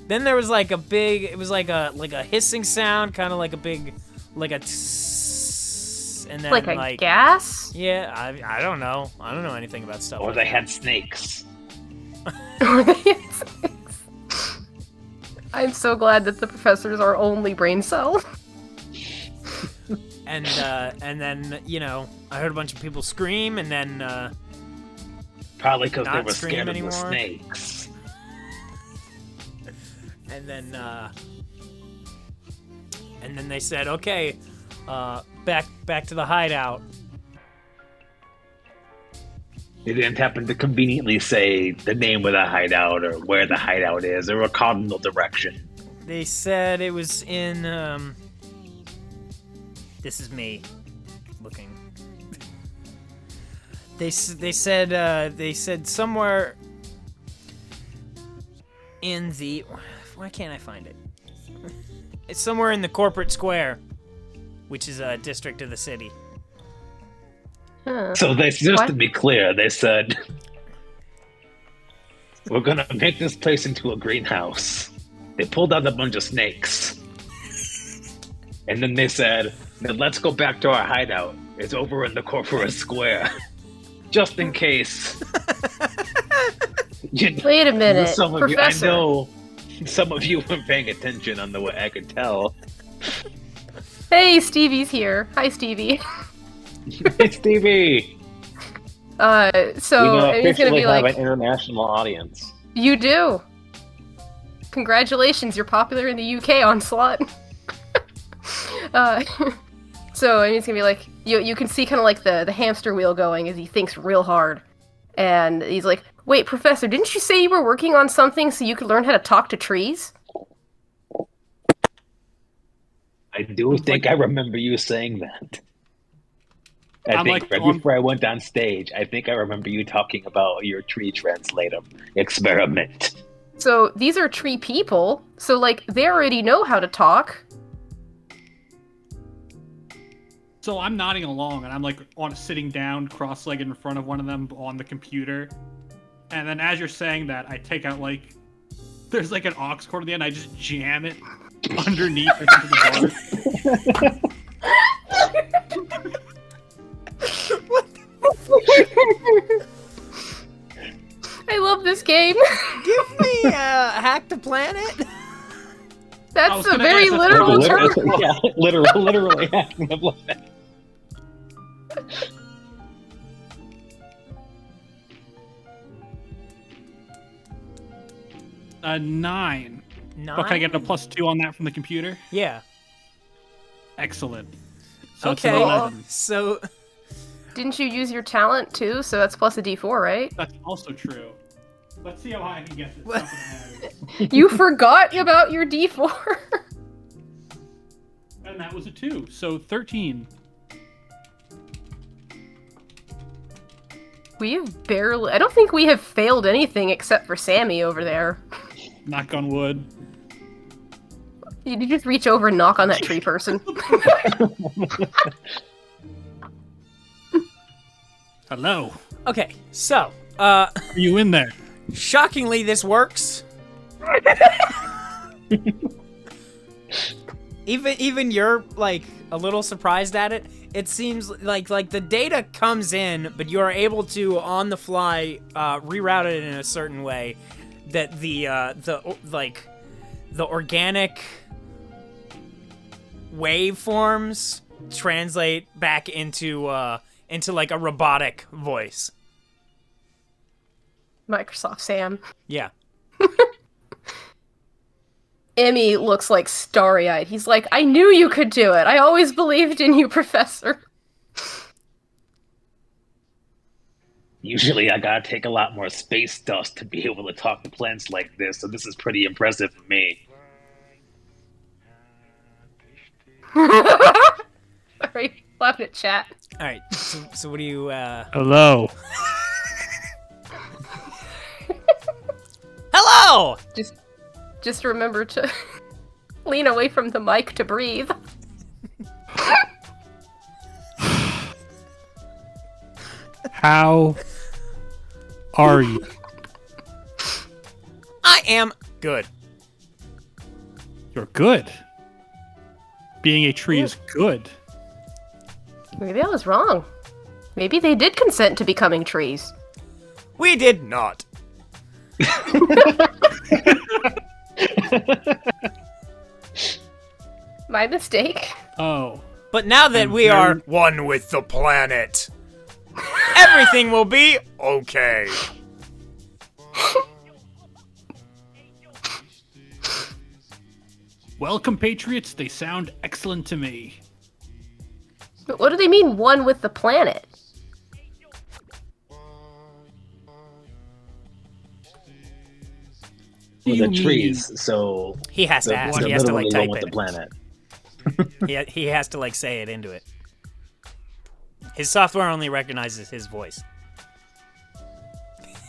then there was like a big, it was like a hissing sound, kind of like a big, like a tss, and then Like a gas? yeah, I don't know anything about stuff. Or like they that. had snakes. I'm so glad that the professor's our only brain cell. And then I heard a bunch of people scream, and then Probably because they Not were scream scared of anymore? the snakes. and then they said, okay, back to the hideout. They didn't happen to conveniently say the name of the hideout or where the hideout is or a cardinal direction. They said it was in, This is me looking. They said somewhere in the... Why can't I find it? It's somewhere in the corporate square, which is a district of the city. Huh. So just to be clear, they said, we're gonna make this place into a greenhouse. They pulled out a bunch of snakes. And then they said, now let's go back to our hideout. It's over in the corporate square. Just in case. Wait a minute, Some of Professor. you, I know some of you weren't paying attention on the way, I could tell. Hey, Stevie's here. Hi, Stevie. Hey, Stevie! So Emmy's gonna officially be have like, an international audience. you do. Congratulations, you're popular in the UK, Onslaught. So Emmy's gonna be like, you can see kind of like the hamster wheel going as he thinks real hard. And he's like, wait, Professor, didn't you say you were working on something so you could learn how to talk to trees? I do think I remember you saying that. I I'm think like, right before I went on stage, I think I remember you talking about your tree translator experiment. So these are tree people, so like they already know how to talk. So I'm nodding along, and I'm like sitting down, cross-legged in front of one of them on the computer. And then as you're saying that, I take out like, there's like an aux cord at the end. I just jam it underneath or into the bar. I love this game. Give me Hack the Planet. That's a gonna very ask, literal term. Yeah, literally hacking the planet. 9. 9? But can I get a +2 on that from the computer? Yeah. Excellent. So it's Okay. an 11. So Didn't you use your talent too? So that's plus a d4, right? That's also true. Let's see how high I can get this. Not that it matters. You forgot about your d4. And that was a 2, so 13. We've barely... I don't think we have failed anything except for Sammy over there. Knock on wood. Did you just reach over and knock on that tree person? Hello. okay, so Are you in there? shockingly, this works. Even you're like a little surprised at it. It seems like the data comes in, but you are able to on the fly reroute it in a certain way that the organic waveforms translate back into like a robotic voice. Microsoft Sam. Yeah. Emmy looks like starry-eyed. He's like, I knew you could do it. I always believed in you, Professor. Usually I gotta take a lot more space dust to be able to talk to plants like this, so this is pretty impressive for me. Sorry, laughing at chat. All right. So what do you? Hello. Hello. Just remember to lean away from the mic to breathe. How are you? I am good. You're good. Being a tree is good. Maybe I was wrong. Maybe they did consent to becoming trees. We did not. My mistake. Oh. But now that we are one with the planet, everything will be okay. Well, compatriots, they sound excellent to me. But what do they mean, one with the planet? do with you the mean? trees. So He has to ask. they're He has to literally like one type with the it. planet. He has to like say it into it. His software only recognizes his voice.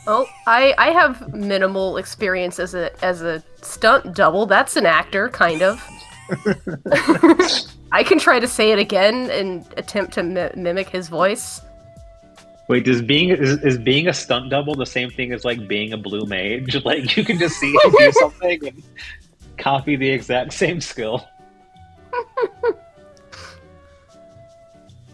Oh, I have minimal experience as a stunt double. That's an actor, kind of. I can try to say it again and attempt to mimic his voice. Wait, is being a stunt double the same thing as like being a blue mage? Like you can just see him do something and copy the exact same skill.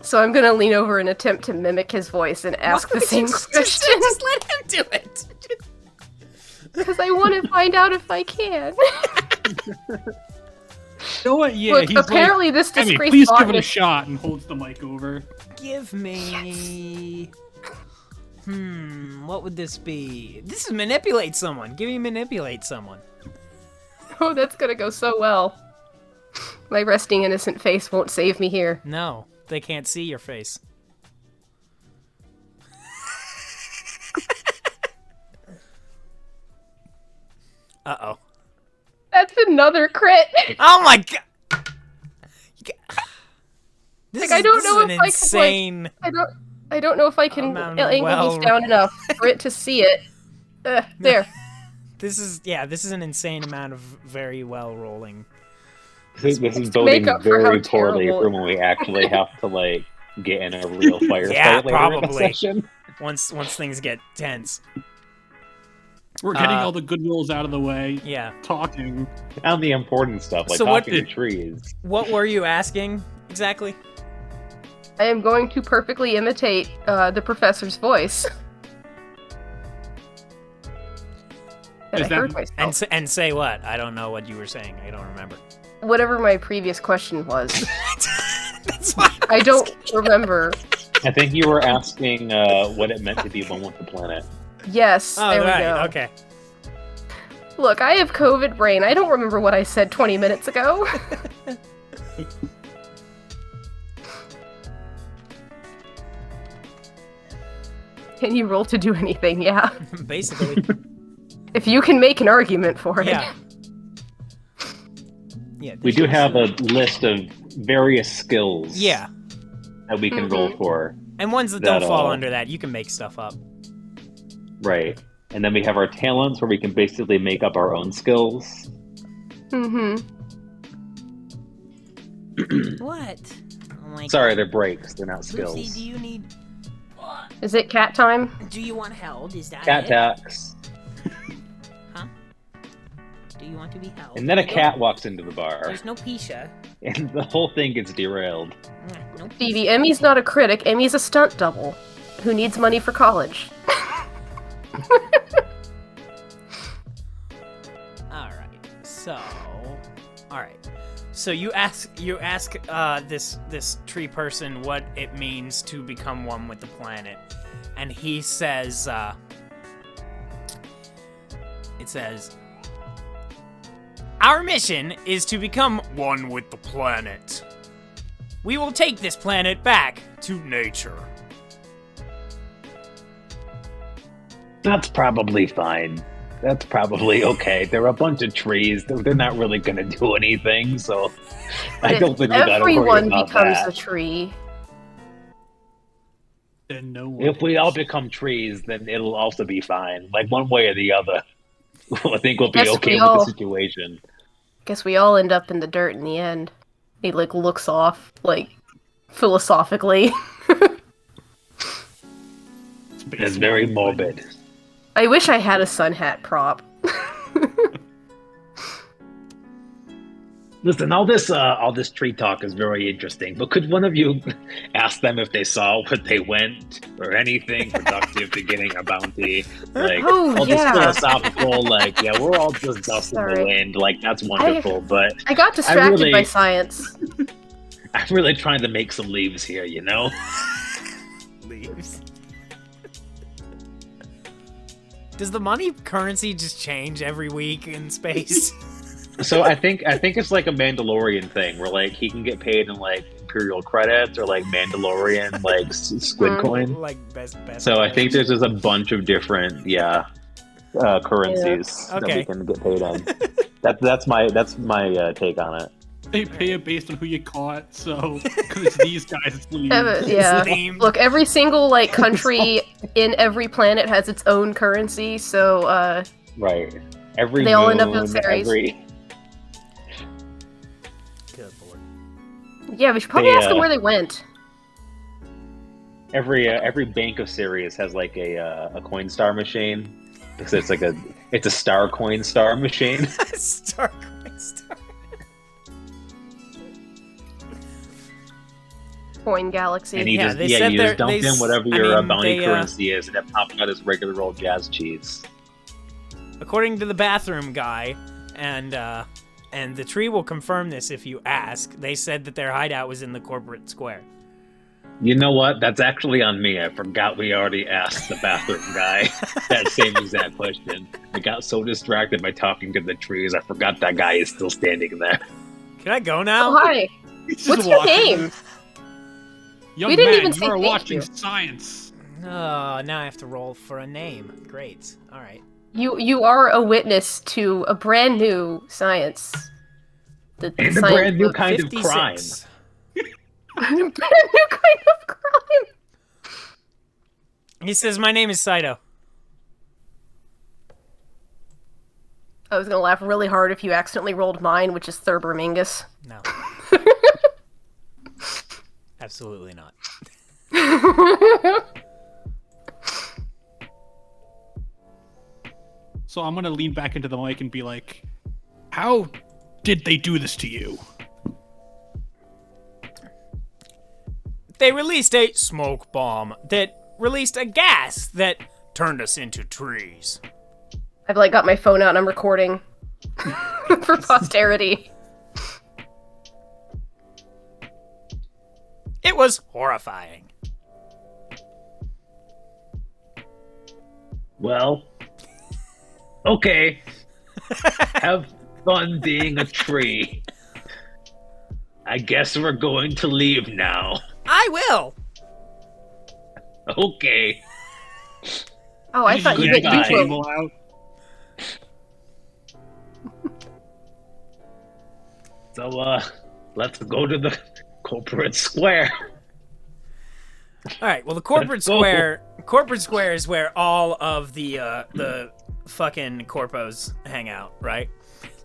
So I'm gonna lean over and attempt to mimic his voice and ask the same question. Just let him do it. Because I want to find out if I can. You know what? Yeah, Look, he's apparently like, this Emmy, disgraced please give it a botanist- shot, and holds the mic over. Give me. What would this be? This is manipulate someone. Give me manipulate someone. Oh, that's gonna go so well. My resting innocent face won't save me here. No, they can't see your face. Uh-oh. That's another crit. Oh my god! This Like, I don't this know is an if I could, like- insane. I don't know if I can Amount of angle this down enough for it to see it. There. This is an insane amount of very well rolling. This is To make boding up for how very poorly terrible- for when we actually have to like get in a real firefight Yeah, later in probably. the session. Once things get tense. We're getting all the good rolls out of the way. Yeah. Talking. And the important stuff, like So what talking to trees. What were you asking exactly? I am going to perfectly imitate the professor's voice. And Is I that- heard myself. And say what? I don't know what you were saying. I don't remember. Whatever my previous question was. That's why I don't remember. I think you were asking what it meant to be one with the planet. Yes, Oh, there we right. go. Okay. Look, I have COVID brain. I don't remember what I said 20 minutes ago. Can you roll to do anything? Yeah. Basically. If you can make an argument for it. Yeah. Yeah. We do have a list of various skills Yeah. that we can roll for. And ones that don't That, fall under that, you can make stuff up. Right. And then we have our talents where we can basically make up our own skills. Mm-hmm. What? Oh my Sorry, they're breaks. They're not Lucy, skills. do you need? Is it cat time? Do you want held? Is that Cat it? tax. Huh? Do you want to be held? And then a I don't- cat walks into the bar. There's no Pisha. And the whole thing gets derailed. No Stevie, Emmy's not a critic. Emmy's a stunt double who needs money for college. So you ask this tree person what it means to become one with the planet, and he says, it says, our mission is to become one with the planet. We will take this planet back to nature. That's probably fine. That's probably okay. They're a bunch of trees. They're not really going to do anything, so I don't think we got to worry Everyone about becomes that. a tree. Then no one. If we all become trees, then it'll also be fine. Like one way or the other. I think we'll be Guess okay we with all- the situation. Guess we all end up in the dirt in the end. He looks off philosophically. It's very morbid. I wish I had a sun hat prop. Listen, all this tree talk is very interesting, but could one of you ask them if they saw where they went or anything productive to getting a bounty? Like Oh, all this yeah. philosophical, yeah, we're all just dust in the Sorry. wind. That's wonderful, but I got distracted really- by science. I'm really trying to make some leaves here, you know? Leaves. Does the money currency just change every week in space? So I think it's like a Mandalorian thing where he can get paid in Imperial credits or Mandalorian squid coin. Like best. So I think there's just a bunch of different currencies that Okay. we can get paid in. That's my take on it. They pay it based on who you caught, so because it's these guys, it's leave. Yeah. Themed. Look, every single like country in every planet has its own currency, so Right. Every They all moon, end up in series. Good lord. yeah, we should probably They, ask them where they went. Every bank of Sirius has like a coin star machine because it's a star coin star machine. Star Coin Star. Coin Galaxy. And you Yeah, just they said you they're- just dump they in s- whatever I your mean, bounty they, currency is, and it pops out as regular old jazz cheese. According to the bathroom guy, and the tree will confirm this if you ask, they said that their hideout was in the corporate square. You know what? That's actually on me. I forgot we already asked the bathroom guy that same exact question. I got so distracted by talking to the trees, I forgot that guy is still standing there. Can I go Oh, now? hi. He's just What's your walking. name? Young We didn't man, even say you are thank watching you. science. Oh, now I have to roll for a name. Great. All right. You are a witness to a brand new science. The And a science brand new of- kind of crime. 56. a brand new kind of crime. He says, my name is Saito. I was gonna laugh really hard if you accidentally rolled mine, which is Thurber Mingus. No. Absolutely not. So I'm gonna lean back into the mic and be like, "How did they do this to you?" They released a smoke bomb that released a gas that turned us into trees. I've like got my phone out and I'm recording for posterity. It was horrifying. Well, okay. Have fun being a tree. I guess we're going to leave now. I will. Okay. Oh, I thought you Goodbye. meant you were. Table out. So, let's go to the corporate square. All right. Well, the corporate Let's go. square. Corporate square is where all of the fucking corpos hang out, right?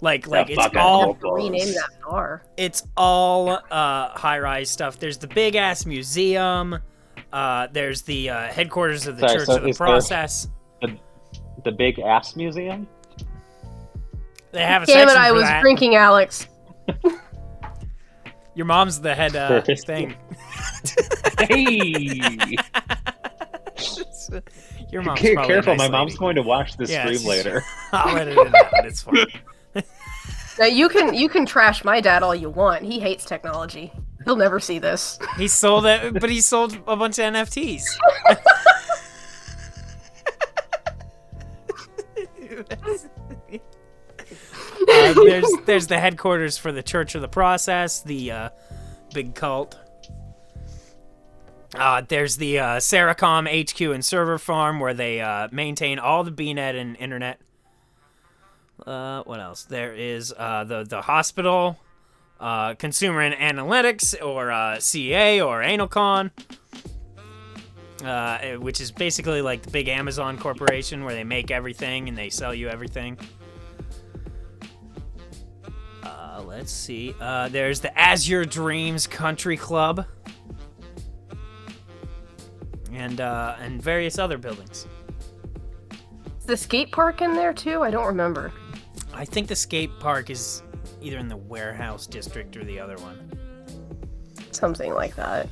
Like The it's fucking all corpos. Rename that bar. it's all high-rise stuff. There's the big ass museum. There's the headquarters of the Sorry, Church so of the is there- Process. The Big Ass Museum? They have a Damn section it, I for was that. drinking Alex. Your mom's the head thing. Hey! Your mom's probably a Careful, nice my mom's lady. going to watch this Yeah, stream she's- later. I'll edit it out, but it's fine. Now you can trash my dad all you want. He hates technology. He'll never see this. He sold it, but he sold a bunch of NFTs. There's the headquarters for the Church of the Process, the big cult. There's the Seracom HQ and server farm where they maintain all the BNet and internet. What else? There is the hospital, Consumer and Analytics, or CA, or AnalCon, which is basically like the big Amazon corporation where they make everything and they sell you everything. Let's see. There's the As Your Dreams Country Club, and various other buildings. Is the skate park in there too? I don't remember. I think the skate park is either in the warehouse district or the other one. Something like that.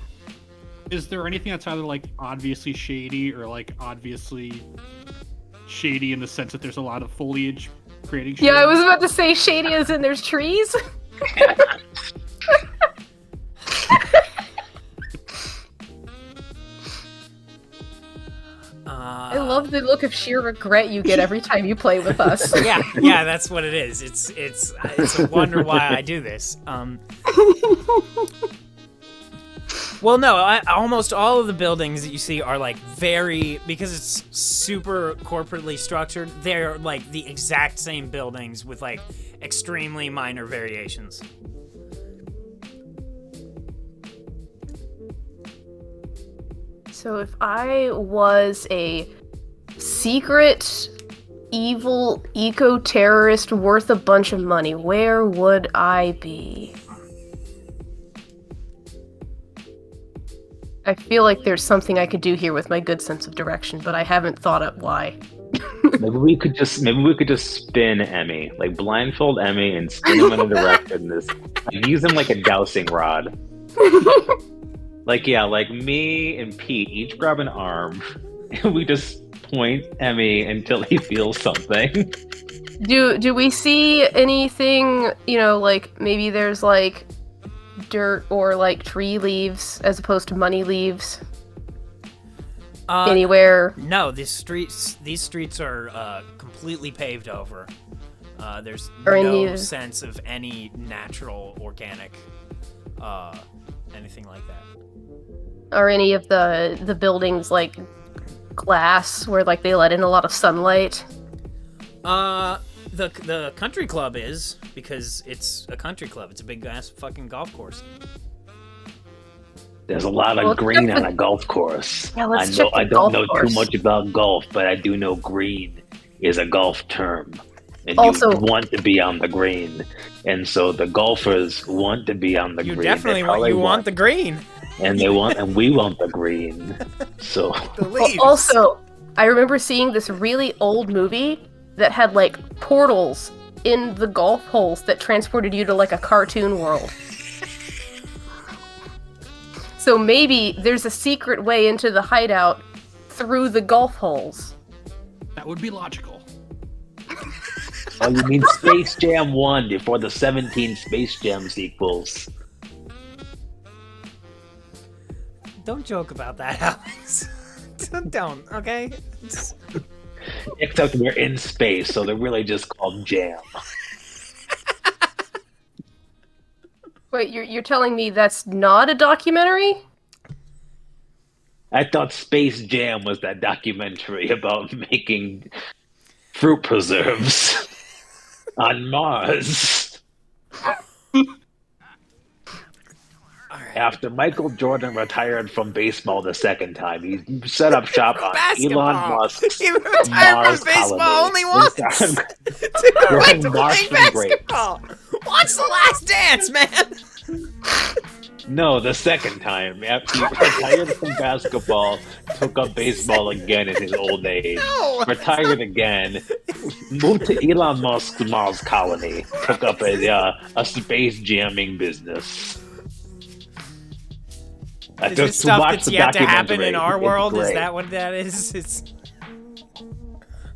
Is there anything that's either like obviously shady or like obviously shady in the sense that there's a lot of foliage creating shade? Yeah, I was about to say shady as in there's trees. I love the look of sheer regret you get every time you play with us. Yeah, that's what it is. It's a wonder why I do this. Well, no, almost all of the buildings that you see are like because it's super corporately structured, they're like the exact same buildings with like extremely minor variations. So if I was a secret evil eco-terrorist worth a bunch of money, where would I be? I feel like there's something I could do here with my good sense of direction, but I haven't thought up why. Maybe we could just spin Emmy, like blindfold Emmy and spin him in a direction. Use him like a dowsing rod. Like me and Pete each grab an arm, and we just point Emmy until he feels something. Do we see anything? Like maybe there's like dirt or like tree leaves as opposed to money leaves. Anywhere? No, these streets are completely paved over. There's sense of any natural, organic, anything like that. Are any of the buildings like glass where like they let in a lot of sunlight? The country club is, because it's a country club. It's a big ass fucking golf course. There's a lot of green on a golf course. Yeah, I don't know too much about golf, but I do know green is a golf term. And also, you want to be on the green. And so the golfers want to be on the green. You definitely want the green. And we want the green. So also, I remember seeing this really old movie that had like portals in the golf holes that transported you to like a cartoon world. So maybe there's a secret way into the hideout through the golf holes. That would be logical. Oh, you mean Space Jam 1 before the 17 Space Jam sequels? Don't joke about that, Alex. Don't, okay? Except we're in space, so they're really just called Jam. Wait, you're telling me that's not a documentary? I thought Space Jam was that documentary about making fruit preserves on Mars. After Michael Jordan retired from baseball the second time, he set up shop on Elon Musk's He retired Mars from baseball colony. only once. To go back to playing basketball. Watch The Last Dance, man. No, the second time. After he retired from basketball, took up baseball again in his old age. No. Retired again, moved to Elon Musk's Mars colony, took up a space jamming business. Is this stuff that's yet to happen in our world? Is that what that is?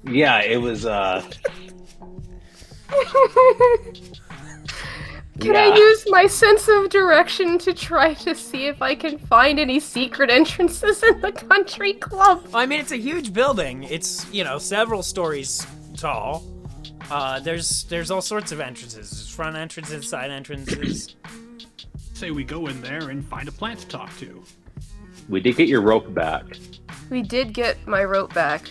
Yeah, it was. Can I use my sense of direction to try to see if I can find any secret entrances in the country club? I mean, it's a huge building. It's, several stories tall. There's all sorts of entrances. There's front entrances, side entrances. Say we go in there and find a plant to talk to. We did get your rope back. We did get my rope back.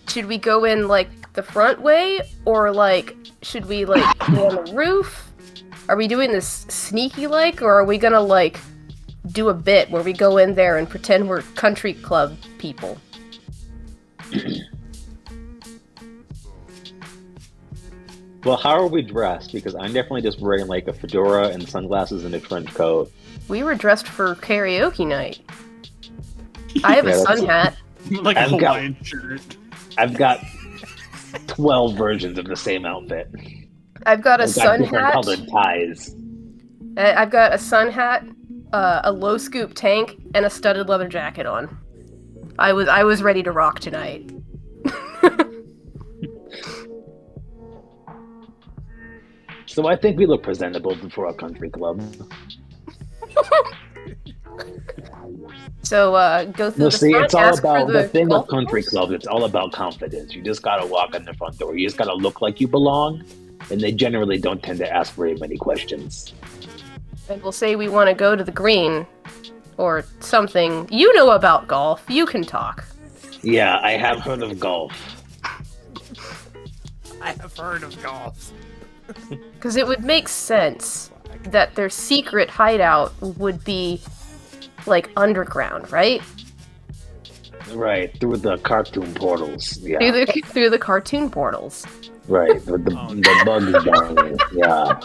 Should we go in, like, the front way? Or, like, should we, like, go on the roof? Are we doing this sneaky-like? Or are we gonna, like, do a bit where we go in there and pretend we're country club people? Well, how are we dressed? Because I'm definitely just wearing like a fedora and sunglasses and a trench coat. We were dressed for karaoke night. I have a sun hat. Like a Hawaiian shirt. I've got 12 versions of the same outfit. I've got a sun different hat. Colored ties. I've got a sun hat, a low scoop tank, and a studded leather jacket on. I was ready to rock tonight. So I think we look presentable before a country club. So go through the front, it's all ask about for the thing golf with country course? clubs. It's all about confidence. You just gotta walk in the front door. You just gotta look like you belong, and they generally don't tend to ask very many questions. And we'll say we want to go to the green. or something. You know about golf. You can talk. Yeah, I have heard of golf. I have heard of golf. Because it would make sense that their secret hideout would be, like, underground, right? Right, through the cartoon portals. Yeah. Through the cartoon portals. Right, the bugs down there. Yeah.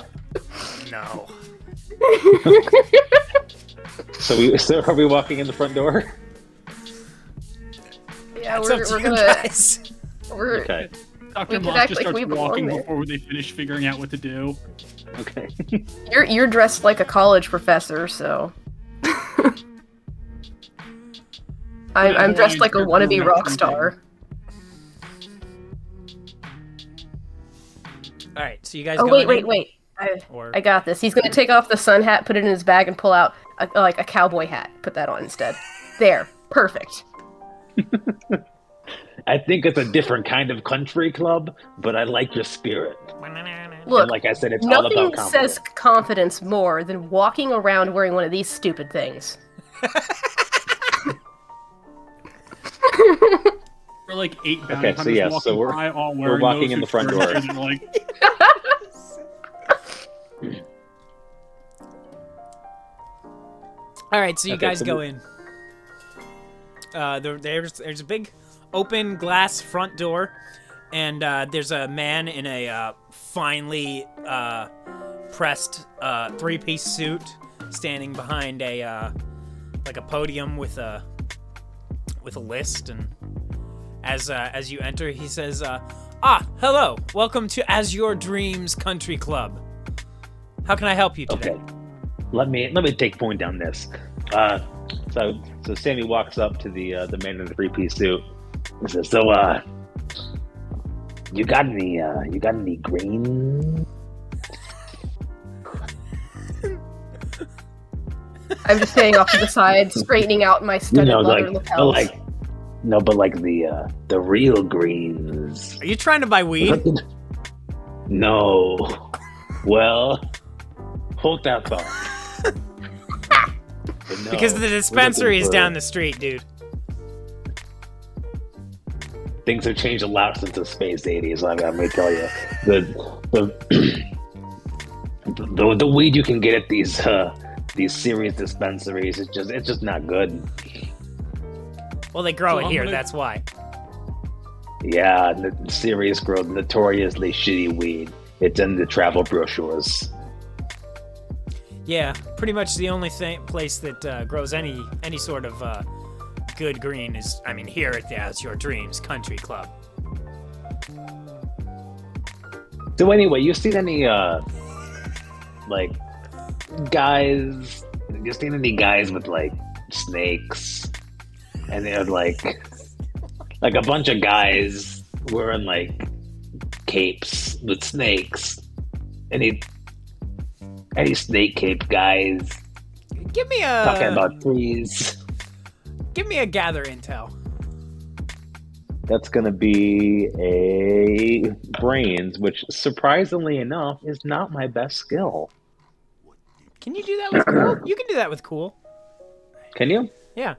No. So are we walking in the front door? Yeah, That's we're up to you gonna. guys. We're, Okay. Dr. could Moss act just like we starts belong walking there. before they finish figuring out what to do. Okay. you're dressed like a college professor, so. I'm dressed like a wannabe rock star. All right, so you guys. Oh going in? wait! Or I got this. He's gonna take off the sun hat, put it in his bag, and pull out a cowboy hat. Put that on instead. There, perfect. I think it's a different kind of country club, but I like your spirit. Look, And like I said, it's all nothing about confidence. says confidence more than walking around wearing one of these stupid things. We're like 8 bounty Okay, so hunters yeah, walking so we're- by, all we're wearing walking those in the front door. experiences, and like, All right, so you Okay, guys so go in. There's a big open glass front door, and there's a man in a finely pressed 3-piece suit standing behind a like a podium with a list. And as you enter, he says, hello, welcome to As Your Dreams Country Club. How can I help you today? Okay. Let me take point on this. So Sammy walks up to the man in the 3-piece suit and says, "So, you got any green?" I'm just standing off to the side, straightening out my studded leather lapels. But the real greens. Are you trying to buy weed? No. Well, hold that thought. But no, Because the we're dispensary looking is for- down the street, dude. Things have changed a lot since the space 80s. Let me tell you, the weed you can get at these serious dispensaries it's just not good. Well, they grow So it I'm here, gonna- that's why. Yeah, the serious growth, notoriously shitty weed. It's in the travel brochures. Yeah, pretty much the only place that grows any sort of good green is, here at the As Your Dreams Country Club. So anyway, you seen any guys? You seen any guys with snakes? And they're like a bunch of guys wearing capes with snakes. Any snake cape guys Give me talking a about trees? gather intel. That's gonna be a brains, which surprisingly enough is not my best skill. Can you do that with cool? You can do that with cool. Can you? Yeah.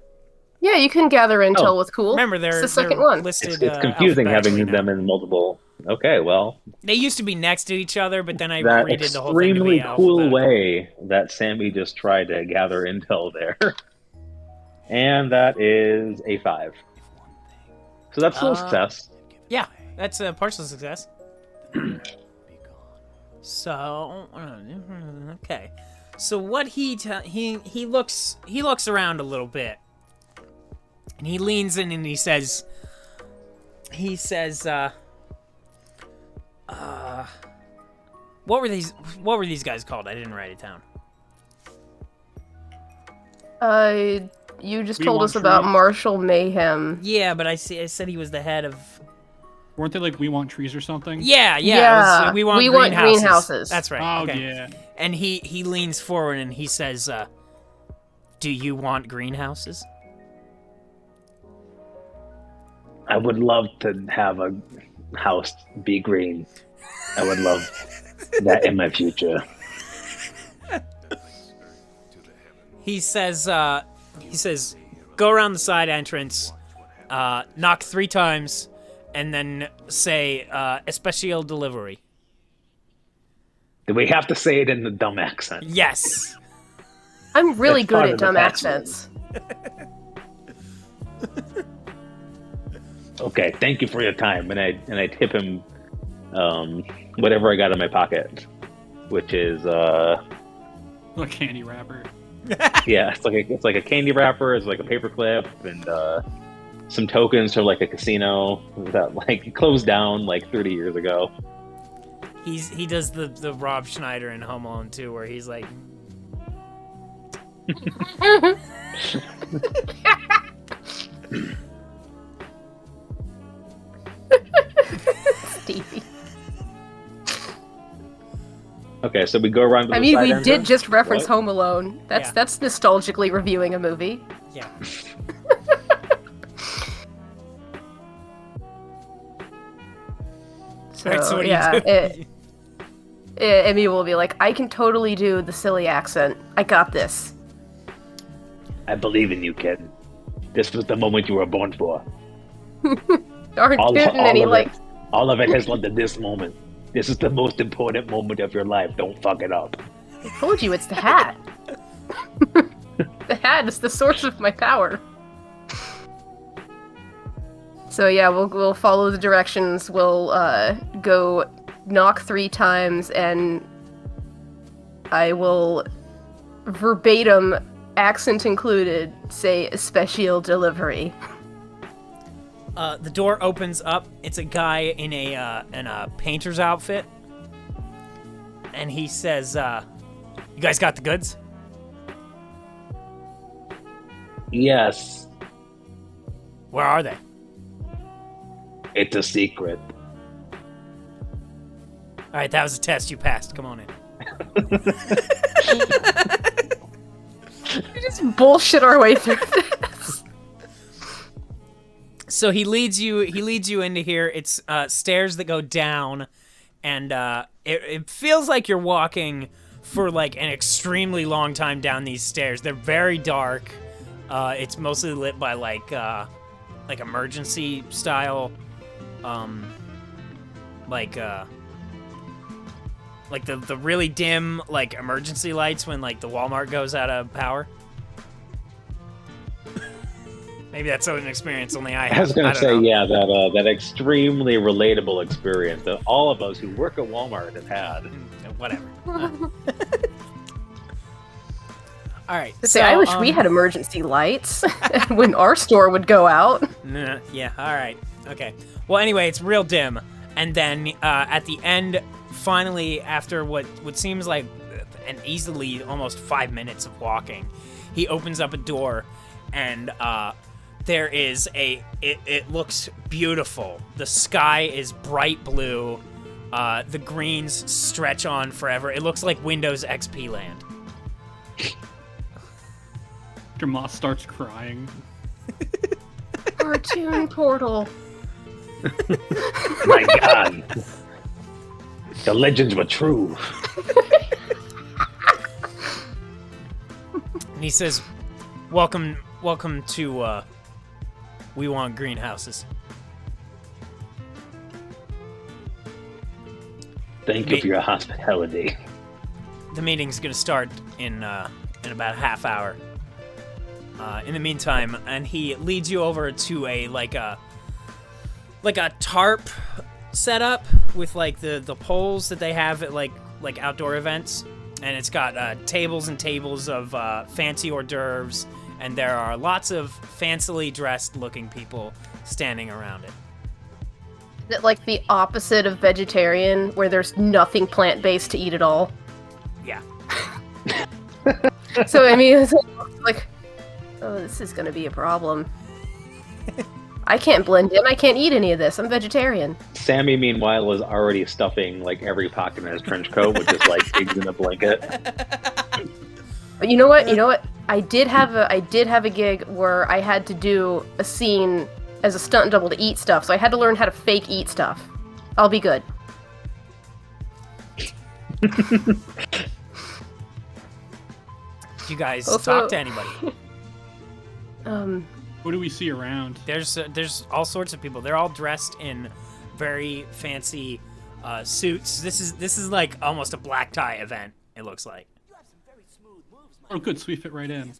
Yeah, you can gather intel Oh. with cool. Remember, it's they're the second they're one. listed. It's confusing having alphabetically now. them in multiple. Okay, well, They used to be next to each other, but then I that redid the whole thing to extremely be cool alphabetical. way that Sammy just tried to gather intel there. And that is a 5. So that's still a success. Yeah, that's a partial success. So, okay. So what he looks around a little bit, and he leans in and he says, what were these guys called? I didn't write it down. You just We told Want us about Trees? Marshall Mayhem. Yeah, but I said he was the head of. weren't they like We Want Trees or something? Yeah. Yeah, it was, we want We Want greenhouses. Greenhouses. That's right. Oh, okay. yeah. And he leans forward and he says, "Do you want greenhouses?" I would love to have a house be green. I would love that in my future. He says, he says, go around the side entrance, knock 3 times, and then say, especial delivery. Do we have to say it in the dumb accent? Yes. I'm really That's good part at of the dumb password. accents. Okay, thank you for your time, and I tip him whatever I got in my pocket, which is A candy wrapper. yeah, it's like a candy wrapper, it's like a paper clip, and some tokens from like a casino that like closed down like 30 years ago. He does the Rob Schneider in Home Alone 2, where he's like, Stevie. Okay, so we go around to the I mean, side we entrance. did just reference What? Home Alone. That's Yeah. that's nostalgically reviewing a movie. yeah. So Alright, so what do yeah, you do? Emmy will be like, I can totally do the silly accent. I got this. I believe in you, kid. This was the moment you were born for. Aren't All, and all he of like, it. All of it has led to this moment. This is the most important moment of your life. Don't fuck it up. I told you it's the hat. The hat is the source of my power. So yeah, we'll follow the directions. We'll go knock 3 times, and I will verbatim, accent included, say special delivery. The door opens up. It's a guy in a painter's outfit, and he says, "You guys got the goods?" Yes, Where are they? it's a secret. All right, that was a test. You passed. Come on in. We just bullshit our way through this. So he leads you into here. It's stairs that go down, and it feels like you're walking for like an extremely long time down these stairs. They're very dark. It's mostly lit by like emergency style, like the really dim like emergency lights when like the Walmart goes out of power. Maybe that's an experience only I have. I was gonna don't say, know. yeah, that extremely relatable experience that all of us who work at Walmart have had. Whatever. All right. Say, I wish we had emergency lights when our store would go out. Nah, yeah. All right. Okay. Well, anyway, it's real dim, and then at the end, finally, after what seems like an easily almost 5 minutes of walking, he opens up a door, and there is it looks beautiful. The sky is bright blue. The greens stretch on forever. It looks like Windows XP land. Moss starts crying. Cartoon portal. My God, the legends were true. And he says, welcome to We Want Greenhouses. Thank you for your hospitality. The meeting's gonna start in about a half hour. In the meantime, and he leads you over to a tarp setup with like the poles that they have at like outdoor events, and it's got tables and tables of fancy hors d'oeuvres, and there are lots of fancily dressed looking people standing around it. Is it like the opposite of vegetarian, where there's nothing plant-based to eat at all? Yeah. So I mean, it's like, oh, this is gonna be a problem. I can't blend in. I can't eat any of this. I'm vegetarian. Sammy, meanwhile, was already stuffing like every pocket in his trench coat with just like pigs in a blanket. But you know what? I did have a gig where I had to do a scene as a stunt double to eat stuff, so I had to learn how to fake eat stuff. I'll be good. You guys Also- talk to anybody? Who do we see around? There's all sorts of people. They're all dressed in very fancy suits. This is like almost a black tie event. It looks like. Oh, good. So we fit right in.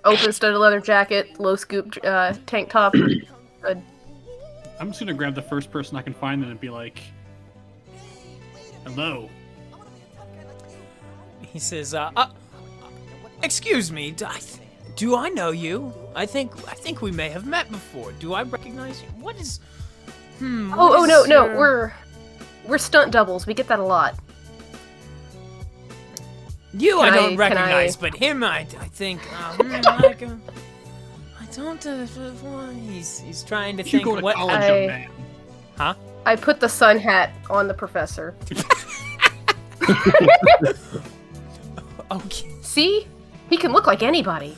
Open studded leather jacket, low scoop tank top. Good. I'm just gonna grab the first person I can find and be like, "Hello." He says, excuse me, do I know you? I think we may have met before. Do I recognize you? What is... Oh no, we're stunt doubles. We get that a lot. You I don't recognize, but him I think... I don't... he's trying to think go to what... college, young man. Huh? I put the sun hat on the professor. Okay. See? He can look like anybody.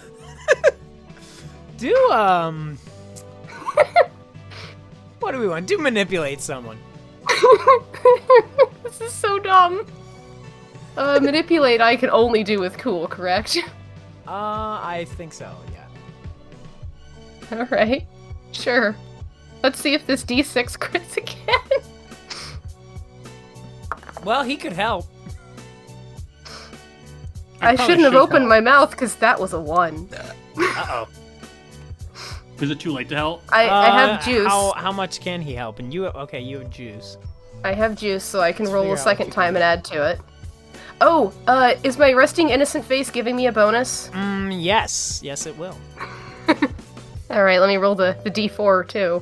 What do we want? Do manipulate someone. This is so dumb. Manipulate I can only do with cool, correct? I think so, yeah. Alright. Sure. Let's see if this D6 crits again. Well, he could help. I shouldn't have opened my mouth because that was a 1. Uh-oh. Is it too late to help? I have juice. How much can he help? And you have juice. I have juice, so I can roll a second time and add to it. Oh, is my resting innocent face giving me a bonus? Yes. Yes, it will. Alright, let me roll the D4 too.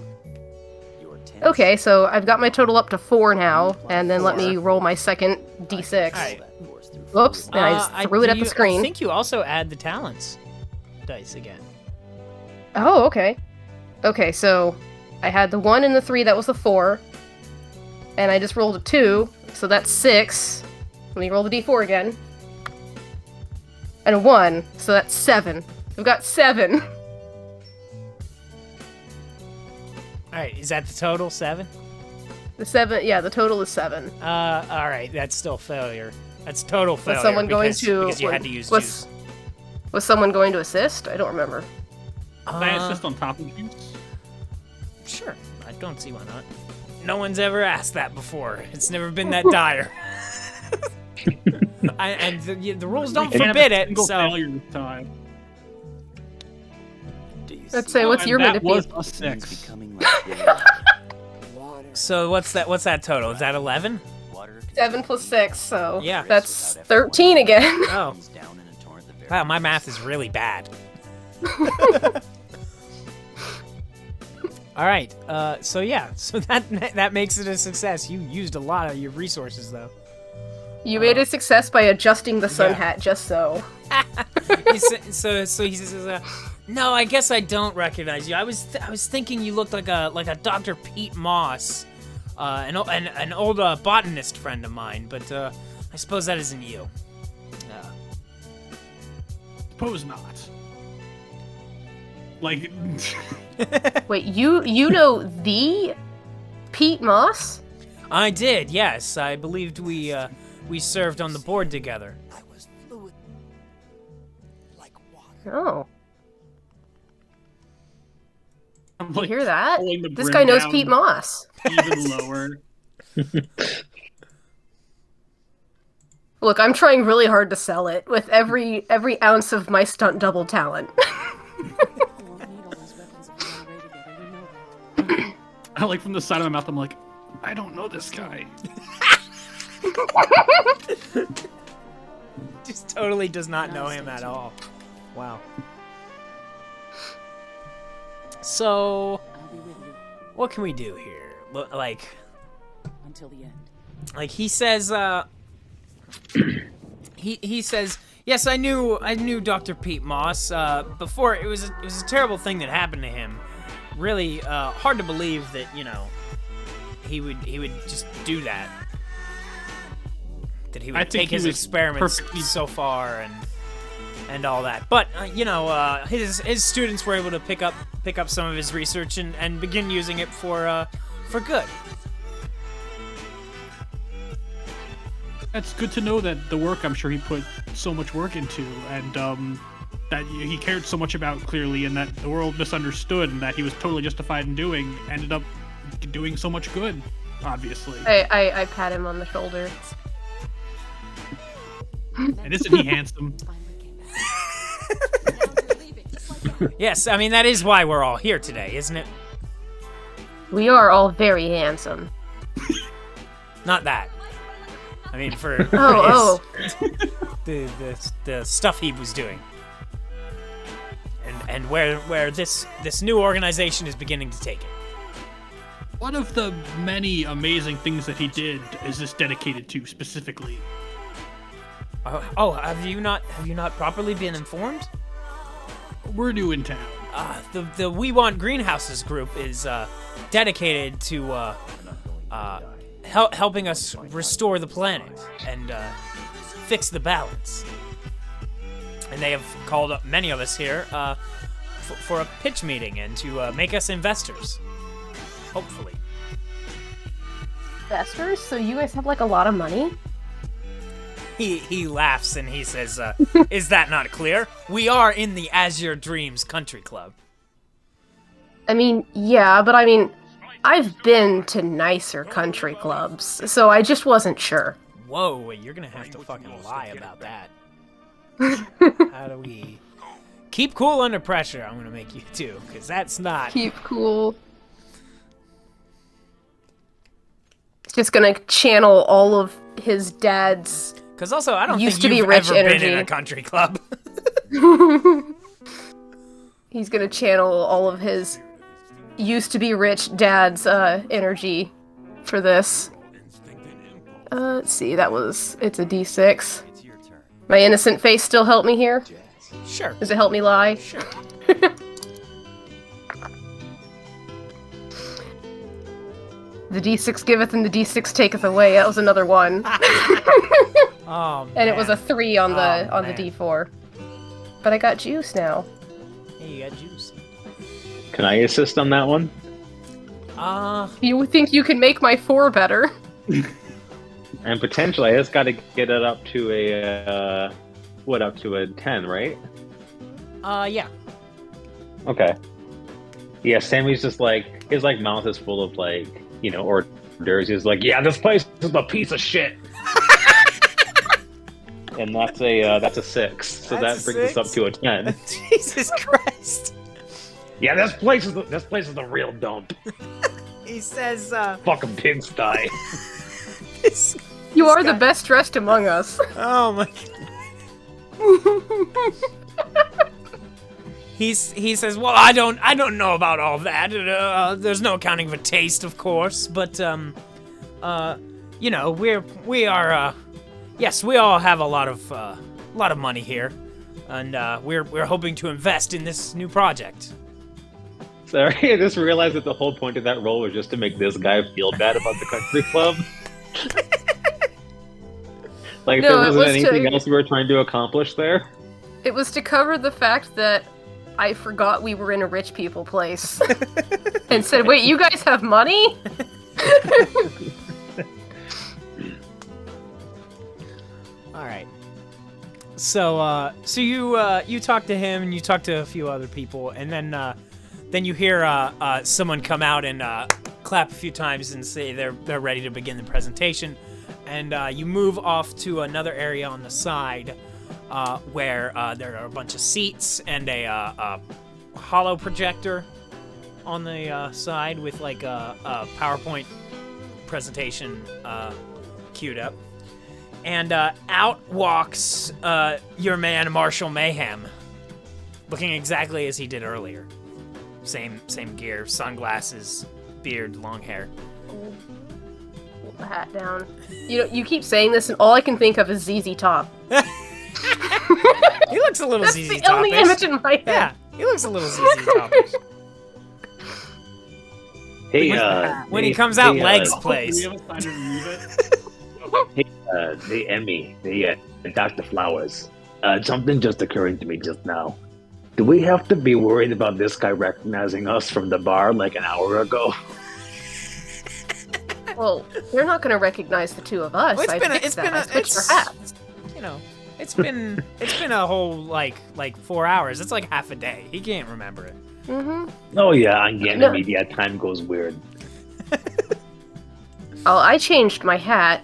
Okay, so I've got my total up to 4 now, and then let me roll my second D6. Alright. Whoops, and I just threw it at the screen. I think you also add the talents dice again. Oh, okay. Okay, so I had the 1 and the 3, that was the 4. And I just rolled a 2, so that's 6. Let me roll the D4 again. And a 1, so that's 7. I've got 7. Alright, is that the total? 7? The 7, yeah, the total is 7. Alright, that's still failure. That's total failure. Was someone going to... Because you had to use juice. Was someone going to assist? I don't remember. Can I assist on top of juice? Sure, I don't see why not. No one's ever asked that before. It's never been that dire. And the rules don't forbid it, so... failure this time. Let's say, what's your manipulation? That was a 6. So what's that total? Is that 11? 7 plus 6, so yeah, that's 13 again. Oh. Wow, my math is really bad. All right, so yeah, so that makes it a success. You used a lot of your resources, though. You made a success by adjusting the sun hat, just so. So he says, "No, I guess I don't recognize you. I was thinking you looked like a Dr. Pete Moss, an old botanist friend of mine, but I suppose that isn't you." Suppose not. Like. Wait, you know the Pete Moss? I did, yes. I believed we served on the board together. Oh. I'm You hear that? pulling the This brim guy knows down Pete Moss. Even lower. Look, I'm trying really hard to sell it with every ounce of my stunt double talent. I like from the side of my mouth, I'm like, I don't know this guy. Just totally does not know him at all. Wow. So, what can we do here? Like, until the end. Like he says, he says, yes, I knew Dr. Pete Moss before. It was a terrible thing that happened to him. Really hard to believe that he would just do that. That he would take his experiments so far and all that. But his students were able to pick up some of his research and begin using it for good. That's good to know that the work I'm sure he put so much work into, and that he cared so much about clearly, and that the world misunderstood, and that he was totally justified in doing, ended up doing so much good, obviously. I pat him on the shoulder. And isn't he handsome? Yes, I mean, that is why we're all here today, isn't it? We are all very handsome. Not that. I mean, for the stuff he was doing, and where this new organization is beginning to take it. One of the many amazing things that he did is this dedicated to specifically. Have you not properly been informed? We're new in town. The We Want Greenhouses group is dedicated to helping us restore the planet and fix the balance. And they have called up many of us here for a pitch meeting and to make us investors. Hopefully. Investors? So you guys have like a lot of money? He laughs and he says, is that not clear? We are in the As Your Dreams Country Club. I mean, yeah, but I mean, I've been to nicer country clubs, so I just wasn't sure. Whoa, you're gonna have to fucking lie about that. How do we... Keep cool under pressure, I'm gonna make you do, because that's not... Keep cool. Just gonna channel all of his dad's... Because also, I don't used think to you've be rich ever energy. been in a country club. He's gonna channel all of his used to be rich dad's energy for this. Let's see, it's a D6. My innocent face still help me here? Sure. Does it help me lie? Sure. The D6 giveth and the D6 taketh away. That was another one. Oh, man. And it was a 3 on the man. D4. But I got juice now. Hey, you got juice. Can I assist on that one? You think you can make my 4 better? And potentially, I just got to get it up to a up to a 10, right? Yeah. Okay. Yeah, Sammy's just like his mouth is full of hors d'oeuvres. He's like, yeah, this place is a piece of shit. And that's a 6, so That's that a brings us up 6? to a 10. Jesus Christ. Yeah, this place is the real dump. He says, Fucking pigsty. You are the best dressed among us. Oh my God. He says, well, I don't know about all that. There's no accounting for taste, of course, but you know, we are yes, we all have a lot of money here, and we're hoping to invest in this new project. Sorry, I just realized that the whole point of that role was just to make this guy feel bad about the country club. Like, No, there it wasn't was anything else we were trying to accomplish there. It was to cover the fact that I forgot we were in a rich people place. And said, wait, you guys have money? All right. So you talk to him and you talk to a few other people, and then you hear someone come out and clap a few times and say they're ready to begin the presentation, and you move off to another area on the side where there are a bunch of seats and a hollow projector on the side with like a PowerPoint presentation queued up. And out walks your man, Marshall Mayhem, looking exactly as he did earlier. Same gear, sunglasses, beard, long hair. Pull the hat down. You keep saying this, and all I can think of is ZZ Top. He looks a little That's ZZ the Top-ish. only image in my head. Yeah, he looks a little ZZ Top-ish. Hey, When he comes out, legs plays. Hey, Emmy, Dr. Flowers. Something just occurring to me just now. Do we have to be worried about this guy recognizing us from the bar like an hour ago? Well, they're not going to recognize the two of us. Well, I switched our hats. You know, It's been a whole like 4 hours. It's like half a day. He can't remember it. Oh yeah, on Ganymede, yeah, time goes weird. Oh, I changed my hat,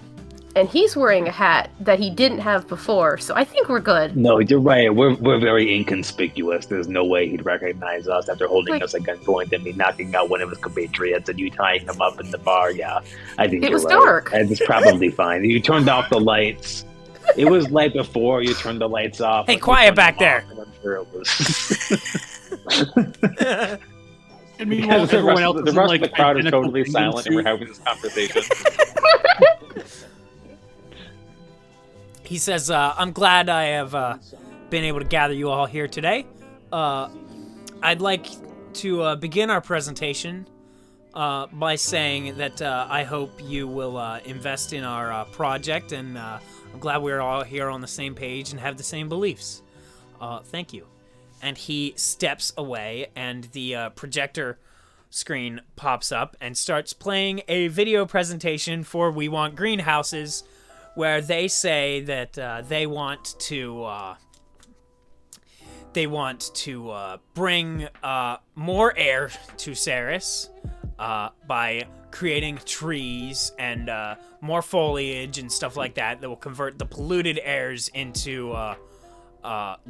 and he's wearing a hat that he didn't have before, so I think we're good. No, you're right. We're very inconspicuous. There's no way he'd recognize us after holding us at gunpoint and me knocking out one of his compatriots and you tying him up in the bar. Yeah, I think It you're was right. dark. And it's probably fine. You turned off the lights. It was light before you turned the lights off. Hey, but you quiet turned back them there. off, and I'm sure it was. And meanwhile, the everyone rest, else the is in, rest like, of the crowd is identical totally penguin silent, and we're suit. having this conversation. He says, I'm glad I have been able to gather you all here today. I'd like to begin our presentation by saying that I hope you will invest in our project, and I'm glad we're all here on the same page and have the same beliefs. Thank you. And he steps away, and the projector screen pops up and starts playing a video presentation for We Want Greenhouses, where they say that they want to bring more air to Ceres by creating trees and more foliage and stuff like that will convert the polluted airs into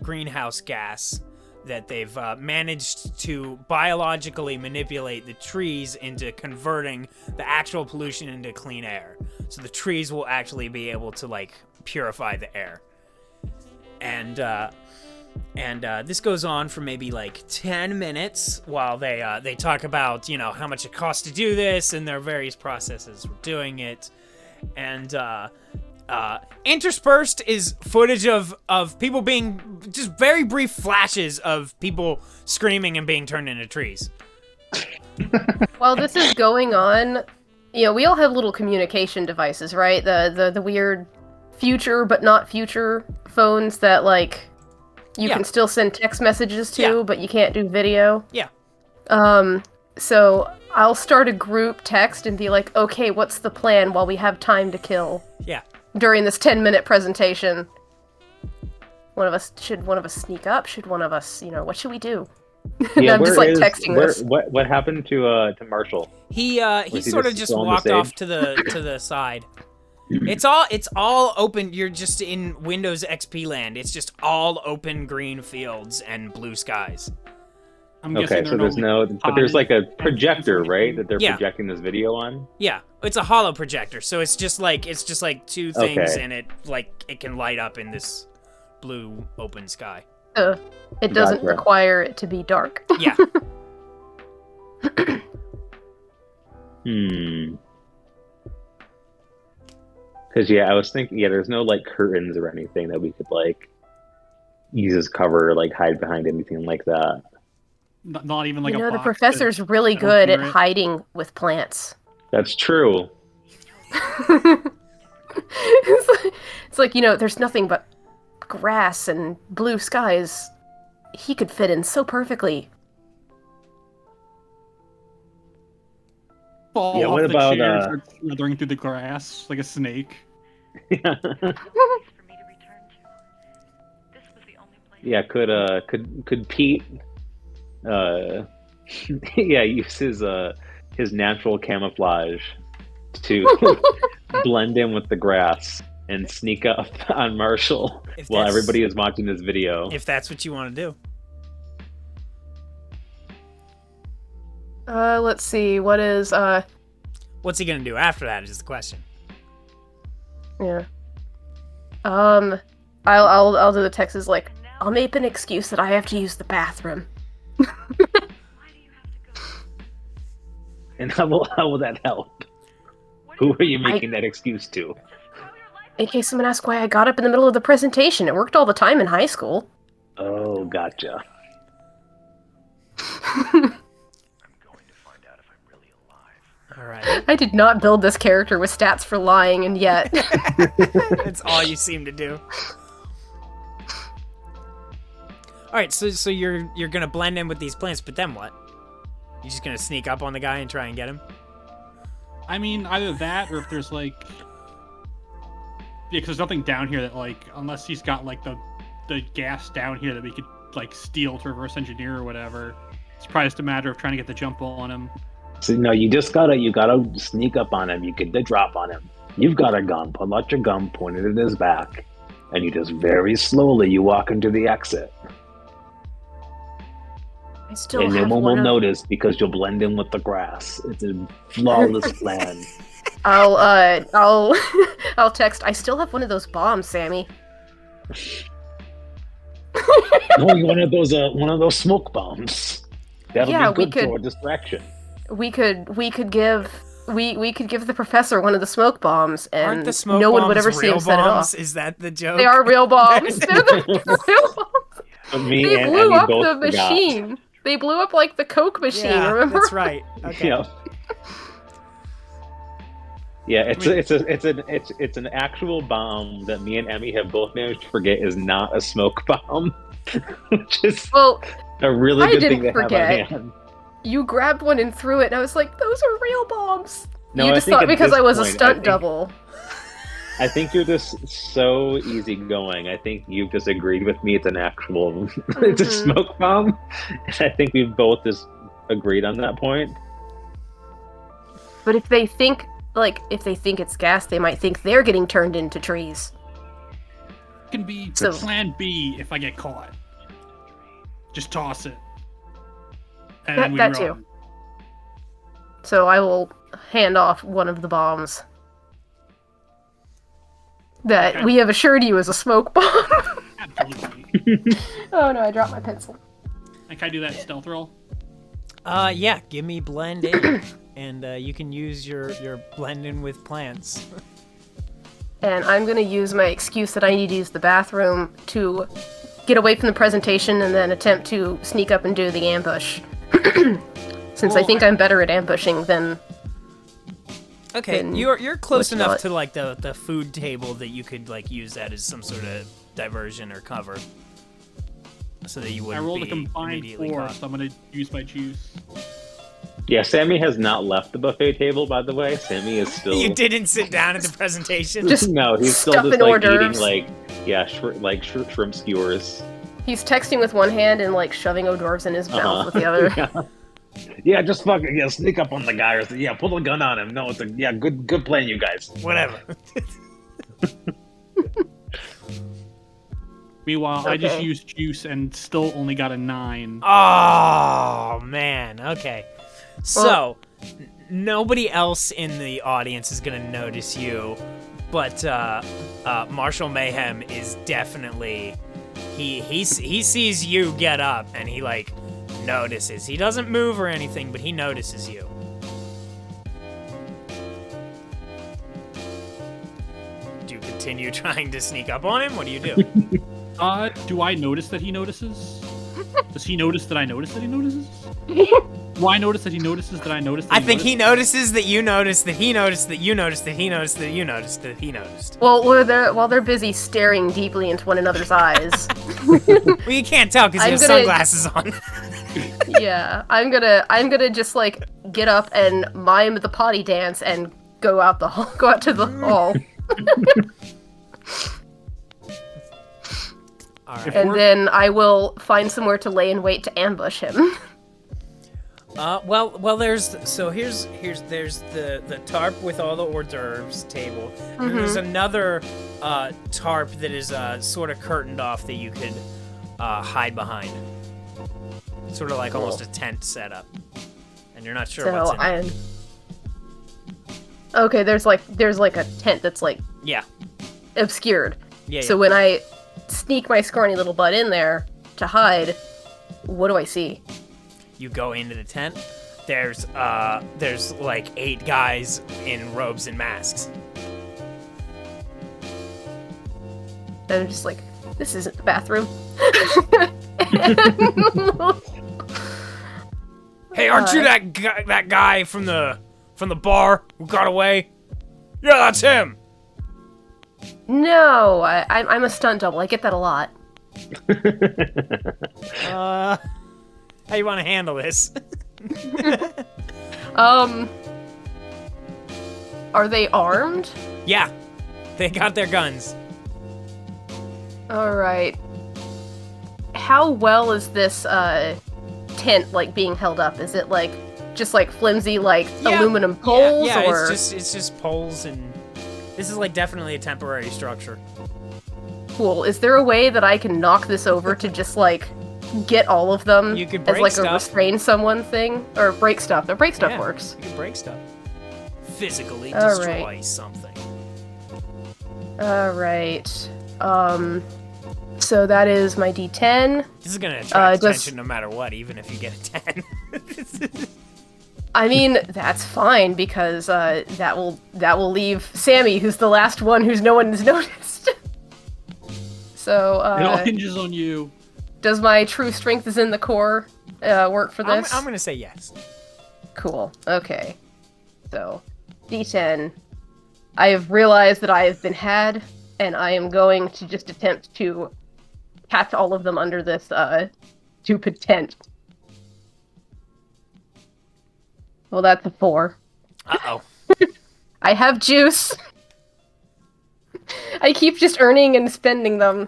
greenhouse gas. That they've managed to biologically manipulate the trees into converting the actual pollution into clean air. So the trees will actually be able to, like, purify the air. And this goes on for maybe, like, 10 minutes while they talk about, you know, how much it costs to do this and their various processes for doing it. And, interspersed is footage of people being just very brief flashes of people screaming and being turned into trees. While this is going on, you know, we all have little communication devices, right? The weird future but not future phones that, like, you can still send text messages to, but you can't do video. Yeah. So I'll start a group text and be like, okay, what's the plan while we have time to kill? Yeah. During this 10-minute presentation. Should one of us sneak up? Should one of us, you know, what should we do? And I'm just like texting this. What happened to Marshall? He sort of just still on the walked off stage? to the side. It's all open. You're just in Windows XP land. It's just all open green fields and blue skies. I'm Okay, guessing so there there's are no, but there's like a projector, right? That they're Yeah. projecting this video on. Yeah, it's a hollow projector, so it's just like two things, Okay. and it can light up in this blue open sky. It doesn't Gotcha. require it to be dark. Yeah. Because I was thinking, there's no like curtains or anything that we could like use as cover, or, like hide behind anything like that. not even like You a know, the box professor's that- really that'll good at clear it. hiding with plants. That's true. It's like, you know, there's nothing but grass and blue skies. He could fit in so perfectly. Fall Yeah, off what the about, chair, start slithering through the grass like a snake. Yeah, could Pete use his natural camouflage to blend in with the grass and sneak up on Marshall If while that's- everybody is watching this video? If that's what you want to do. Let's see, what is, What's he gonna do after that is the question. yeah. I'll do the text is like, I'll make an excuse that I have to use the bathroom. And how will that help? Who are you making that excuse to? In case someone asks why I got up in the middle of the presentation, it worked all the time in high school. Oh, gotcha. All right. I did not build this character with stats for lying, and yet... That's all you seem to do. All right, so you're gonna blend in with these plants, but then what? You just gonna sneak up on the guy and try and get him? I mean, either that or if there's like because there's nothing down here that, like, unless he's got, like, the gas down here that we could, like, steal to reverse engineer or whatever. It's probably just a matter of trying to get the jump on him. So no, you gotta sneak up on him. You get the drop on him. You've got a gun. Pull out your gun, point it at his back, and you just very slowly you walk into the exit. I still And no have one one will of... notice because you'll blend in with the grass. It's a flawless plan. I'll text. I still have one of those bombs, Sammy. No, one of those smoke bombs. That'll be good for a distraction. We could give the professor one of the smoke bombs, and Aren't the smoke no one bombs would ever see him real set it bombs? off. Is that the joke? They are real bombs. They're the real bombs. Me They and blew Emmy up both the forgot. machine. They blew up like the Coke machine. Yeah, Remember? that's right. Okay. Yeah. Yeah, it's an actual bomb that me and Emmy have both managed to forget is not a smoke bomb, which is Well, a really I good thing didn't to forget. have on hand. you grabbed one and threw it, and I was like, "Those are real bombs." No, you I just think thought at because this I was a point, stunt double. I think you're just so easygoing. I think you've just agreed with me. It's an actual, it's a smoke bomb. And I think we've both just agreed on that point. But if they think it's gas, they might think they're getting turned into trees. Can be So- plan B if I get caught. Just toss it. And we That run. too. So I will hand off one of the bombs that Okay. we have assured you is a smoke bomb. Absolutely. Oh no, I dropped my pencil. And can I do that stealth roll? Yeah, give me blend in, and you can use your blend in with plants. And I'm gonna use my excuse that I need to use the bathroom to get away from the presentation and then attempt to sneak up and do the ambush. Since I think I'm better at ambushing than... Okay, Then you're close what's enough not- to like the food table that you could like use that as some sort of diversion or cover, so that you I wouldn't rolled a be combined immediately 4, caught. so I'm gonna use my juice. Yeah, Sammy has not left the buffet table, by the way. Sammy is still... You didn't sit down at the presentation. Just No, he's still stuffing just like hors d'oeuvres. eating shrimp skewers. He's texting with one hand and like shoving hors d'oeuvres in his mouth with the other. Yeah, just fucking sneak up on the guy or pull a gun on him. No, it's good plan, you guys. Whatever. Meanwhile, I just Okay. used juice and still only got a 9. Oh man. Okay. So nobody else in the audience is gonna notice you, but Marshall Mayhem is definitely he sees you get up and he like notices. He doesn't move or anything, but he notices you. Do you continue trying to sneak up on him? What do you do? Do I notice that he notices? Does he notice that I notice that he notices? Do I notice that he notices that I notice that I think he notices that you notice that he noticed that you noticed that he noticed that you noticed that he noticed. Well, while they're busy staring deeply into one another's eyes. Well, you can't tell because he I'm has gonna- sunglasses on. Yeah, I'm gonna just like get up and mime the potty dance and go out to the hall. All right. And then I will find somewhere to lay in wait to ambush him. Well, there's the tarp with all the hors d'oeuvres table, and there's another tarp that is sort of curtained off that you could hide behind. Sort of like almost a tent setup, and you're not sure what's So in it. Okay, there's like a tent that's like Yeah. obscured. Yeah. So when I sneak my scrawny little butt in there to hide, what do I see? You go into the tent. There's like 8 guys in robes and masks. And I'm just like, this isn't the bathroom. Hey, aren't you that guy from the bar who got away? Yeah, that's him. No, I'm a stunt double. I get that a lot. How you want to handle this? Are they armed? Yeah. They got their guns. Alright. How well is this tent like being held up? Is it like just like flimsy like aluminum poles Yeah, or it's just poles, and this is like definitely a temporary structure. cool. Is there a way that I can knock this over to just like get all of them You could as break like stuff. a restrain someone thing? Or break stuff. The break stuff Yeah, works. You can break stuff. Physically All destroy right. something. Alright. So that is my D10. This is gonna attract does- attention no matter what, even if you get a 10. I mean, that's fine because that will leave Sammy, who's the last one who's no one has noticed. So It all hinges on you. does my true strength is in the core work for this? I'm gonna say yes. Cool. Okay. So, D10. I have realized that I have been had, and I am going to just attempt to catch all of them under this stupid tent. Well, that's a 4. Uh-oh. I have juice. I keep just earning and spending them.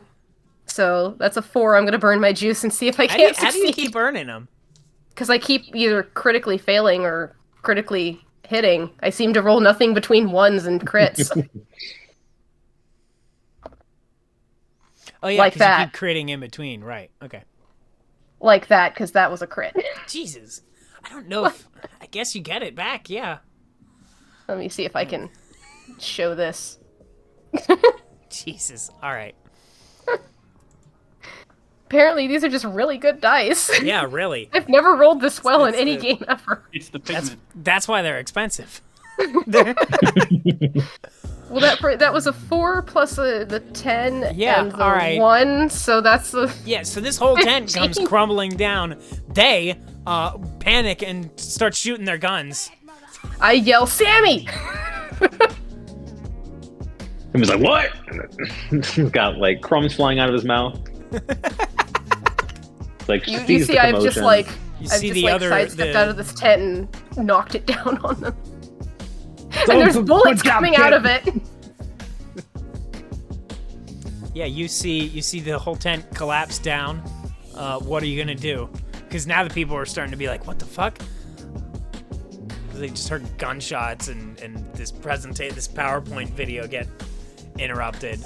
So that's a 4. I'm gonna burn my juice and see if I can't How do you succeed. keep earning them? Because I keep either critically failing or critically hitting. I seem to roll nothing between 1s and crits. Oh yeah, Like 'cause that. you keep creating in between, right? Okay. Like that, because that was a crit. Jesus, I don't know if I guess you get it back. Yeah. Let me see if I can show this. Jesus. All right. Apparently, these are just really good dice. Yeah, really. I've never rolled this well in That's any the- game ever. It's the pigment. That's why they're expensive. Well, that was a 4 plus the 10 Yeah, and the all right. 1, so that's the... Yeah. So this whole tent comes crumbling down. They panic and start shooting their guns. I yell, Sammy! He was like, "What?" He's got like crumbs flying out of his mouth. Like You seize see, the I've commotion. just like... You I've see just the like other sidestepped the- out of this tent and knocked it down on them. Oh, And there's good bullets job, coming kid. out of it! Yeah, you see the whole tent collapse down. What are you gonna do? Because now the people are starting to be like, "What the fuck?" Because they just heard gunshots and this PowerPoint video get interrupted.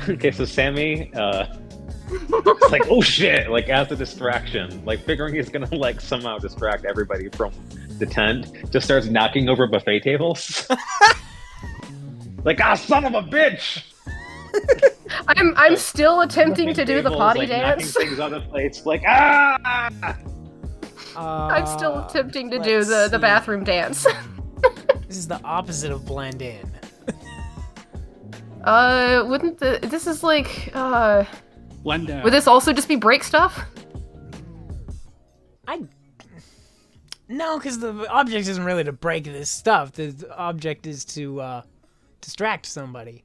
Okay, so Sammy, it's like, oh shit, like as a distraction, like figuring he's gonna like somehow distract everybody from the tent, just starts knocking over buffet tables. Like, son of a bitch! I'm still attempting to do the Tables, potty like, dance. knocking things out of plates, like, ah! I'm still attempting to do let's the see. bathroom dance. This is the opposite of blend in. Wouldn't this is like, Blend down. would this also just be break stuff? No, because the object isn't really to break this stuff. The object is to distract somebody.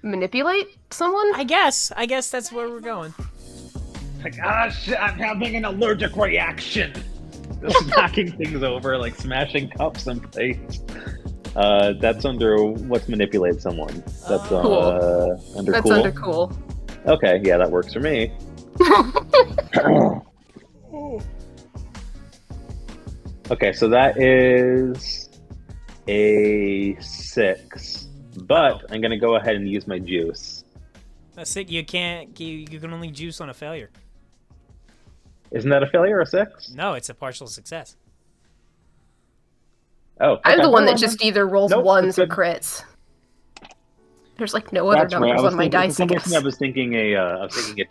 Manipulate someone? I guess that's where we're going. Like, shit, I'm having an allergic reaction. Just knocking things over, like smashing cups and plates. That's under what's manipulate someone. That's Cool. under That's cool. under cool. Okay, yeah, that works for me. Okay, so that is a 6, but I'm gonna go ahead and use my juice. That's it. You can't. You can only juice on a failure. Isn't that a failure or a 6? No, it's a partial success. Oh, I'm okay. the one that just either rolls Nope, 1s or that's good. crits. There's like no other That's right. numbers on my dice, For some I reason, guess. I was thinking a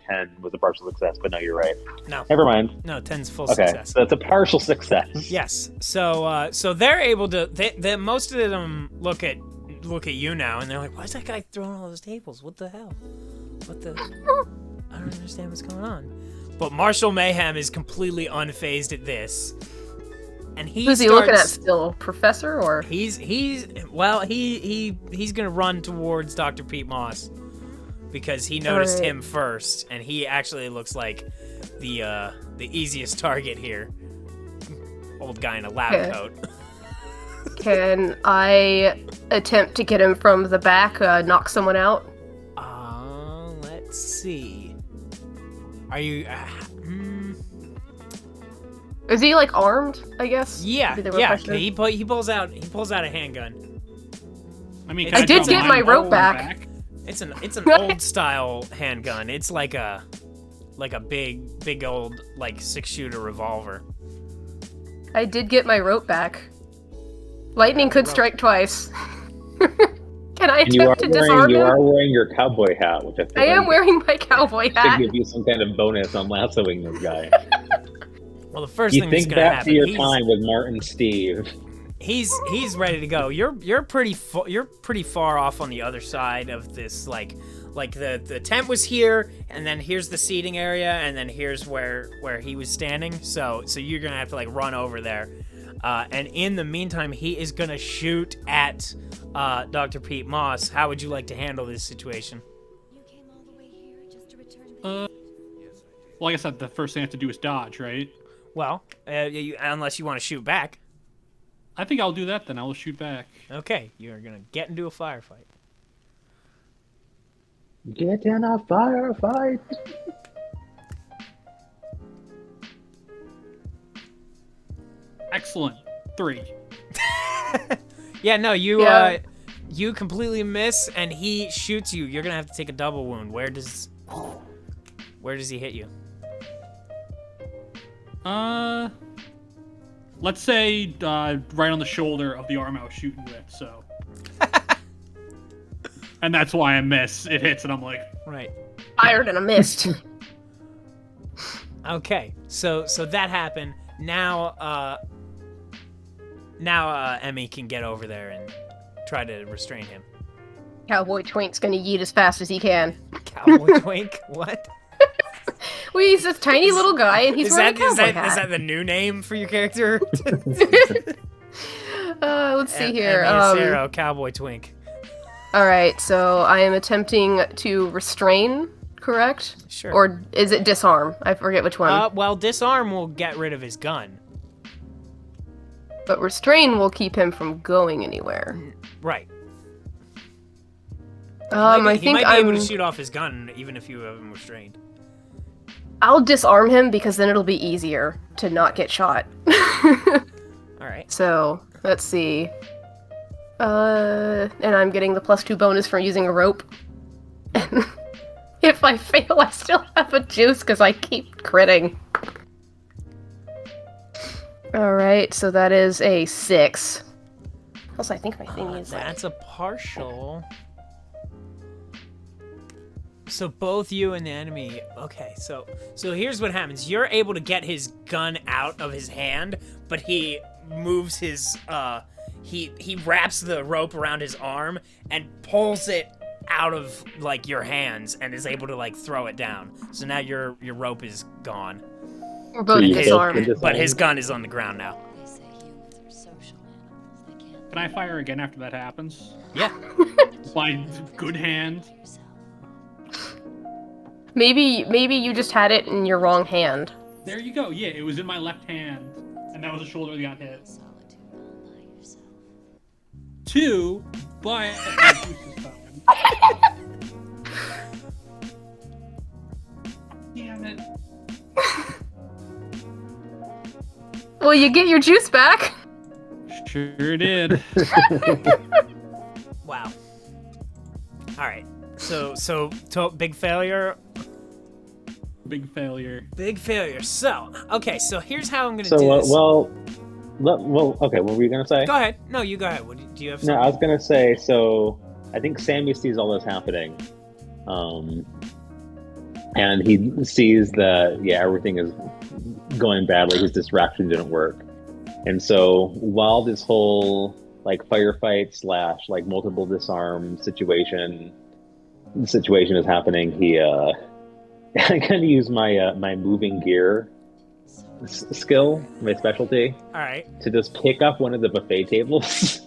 10 was a partial success, but no, you're right. No. Never mind. No, 10's full Okay, success. so it's a partial success. Yes. So so they're able to. Most of them look at you now, and they're like, "Why is that guy throwing all those tables? What the hell? What the? I don't understand what's going on." But Marshall Mayhem is completely unfazed at this, and Who's he looking at still? Professor or? He's gonna run towards Dr. Pete Moss because he noticed Alright. him first, and he actually looks like the easiest target here. Old guy in a lab Okay. coat. Can I attempt to get him from the back, knock someone out? Let's see. Are you? Is he like armed? I guess. Yeah, Would be the real yeah. question. He pulls out a handgun. I mean, I did get my rope back. It's an old style handgun. It's like a big old like 6-shooter revolver. I did get my rope back. Lightning could strike twice. Can I attempt to disarm him? You are wearing your cowboy hat, which I am wearing my cowboy hat. to give you some kind of bonus on lassoing this guy. Well, the first thing that's gonna back happen. to your time with Martin Steve. He's ready to go. You're pretty far off on the other side of this. Like the tent was here, and then here's the seating area, and then here's where he was standing. So you're gonna have to like run over there. And in the meantime, he is gonna shoot at Dr. Pete Moss. How would you like to handle this situation? Well, like I said, the first thing I have to do is dodge, right? Well, unless you want to shoot back. I think I'll do that then. I'll shoot back. Okay, you're gonna get into a firefight. Get in a firefight. Excellent. 3. Yeah, no, you completely miss, and he shoots you. You're gonna have to take a double wound. Where does he hit you? Let's say right on the shoulder of the arm I was shooting with. So, and that's why I miss. It hits, and I'm like, right. Fired and I missed. Okay, so that happened. Now Emmy can get over there and try to restrain him. Cowboy Twink's gonna yeet as fast as he can. Cowboy Twink? What? Well, he's this tiny little guy, and he's wearing a cowboy hat. Is that the new name for your character? Let's see here. Emmy Acero, Cowboy Twink. All right, so I am attempting to restrain, correct? Sure. Or is it disarm? I forget which one. Well, disarm will get rid of his gun. But restrain will keep him from going anywhere. Right. He might be able to shoot off his gun even if you have him restrained. I'll disarm him because then it'll be easier to not get shot. All right. So, let's see. And I'm getting the +2 bonus for using a rope. If I fail, I still have a juice because I keep critting. Alright, so that is a 6. Also, I think my thing is That's a partial. So both you and the enemy. Okay, so here's what happens. You're able to get his gun out of his hand, but he moves his he wraps the rope around his arm and pulls it out of like your hands and is able to like throw it down. So now your rope is gone. We're both disarmed. But his gun is on the ground now. Can I fire again after that happens? Yeah. My good hand. Maybe you just had it in your wrong hand. There you go. Yeah, it was in my left hand, and that was the shoulder that got hit. 2, but damn it. Well, you get your juice back. Sure did. Wow. All right. So big failure. Big failure. Big failure. So, okay, so here's how I'm going to So, do this. okay, what were you going to say? Go ahead. No, you go ahead. Do you have something? No, I was going to say, so I think Sammy sees all this happening. And he sees that, everything is going badly. His distraction didn't work. And so while this whole, like, firefight / like, multiple disarm situation is happening, he, I kind of use my my moving gear skill, my specialty. All right. To just pick up one of the buffet tables,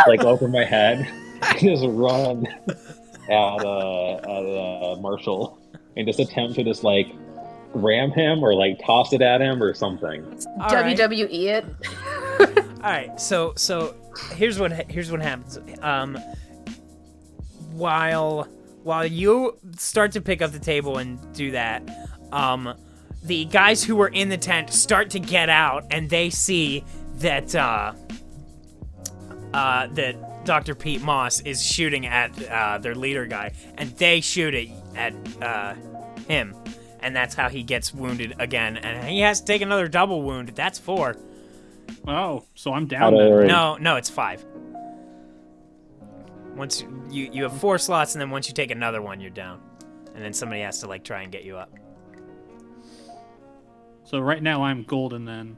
like over my head, and just run at Marshall, and just attempt to just like ram him or like toss it at him or something. All WWE it. right. So here's what happens. While you start to pick up the table and do that, the guys who were in the tent start to get out, and they see that that Dr. Pete Moss is shooting at their leader guy, and they shoot at him, and that's how he gets wounded again, and he has to take another double wound. That's 4. Oh, so I'm down then. No, it's 5. Once you have 4 slots, and then once you take another one, you're down, and then somebody has to like try and get you up. So right now I'm golden then.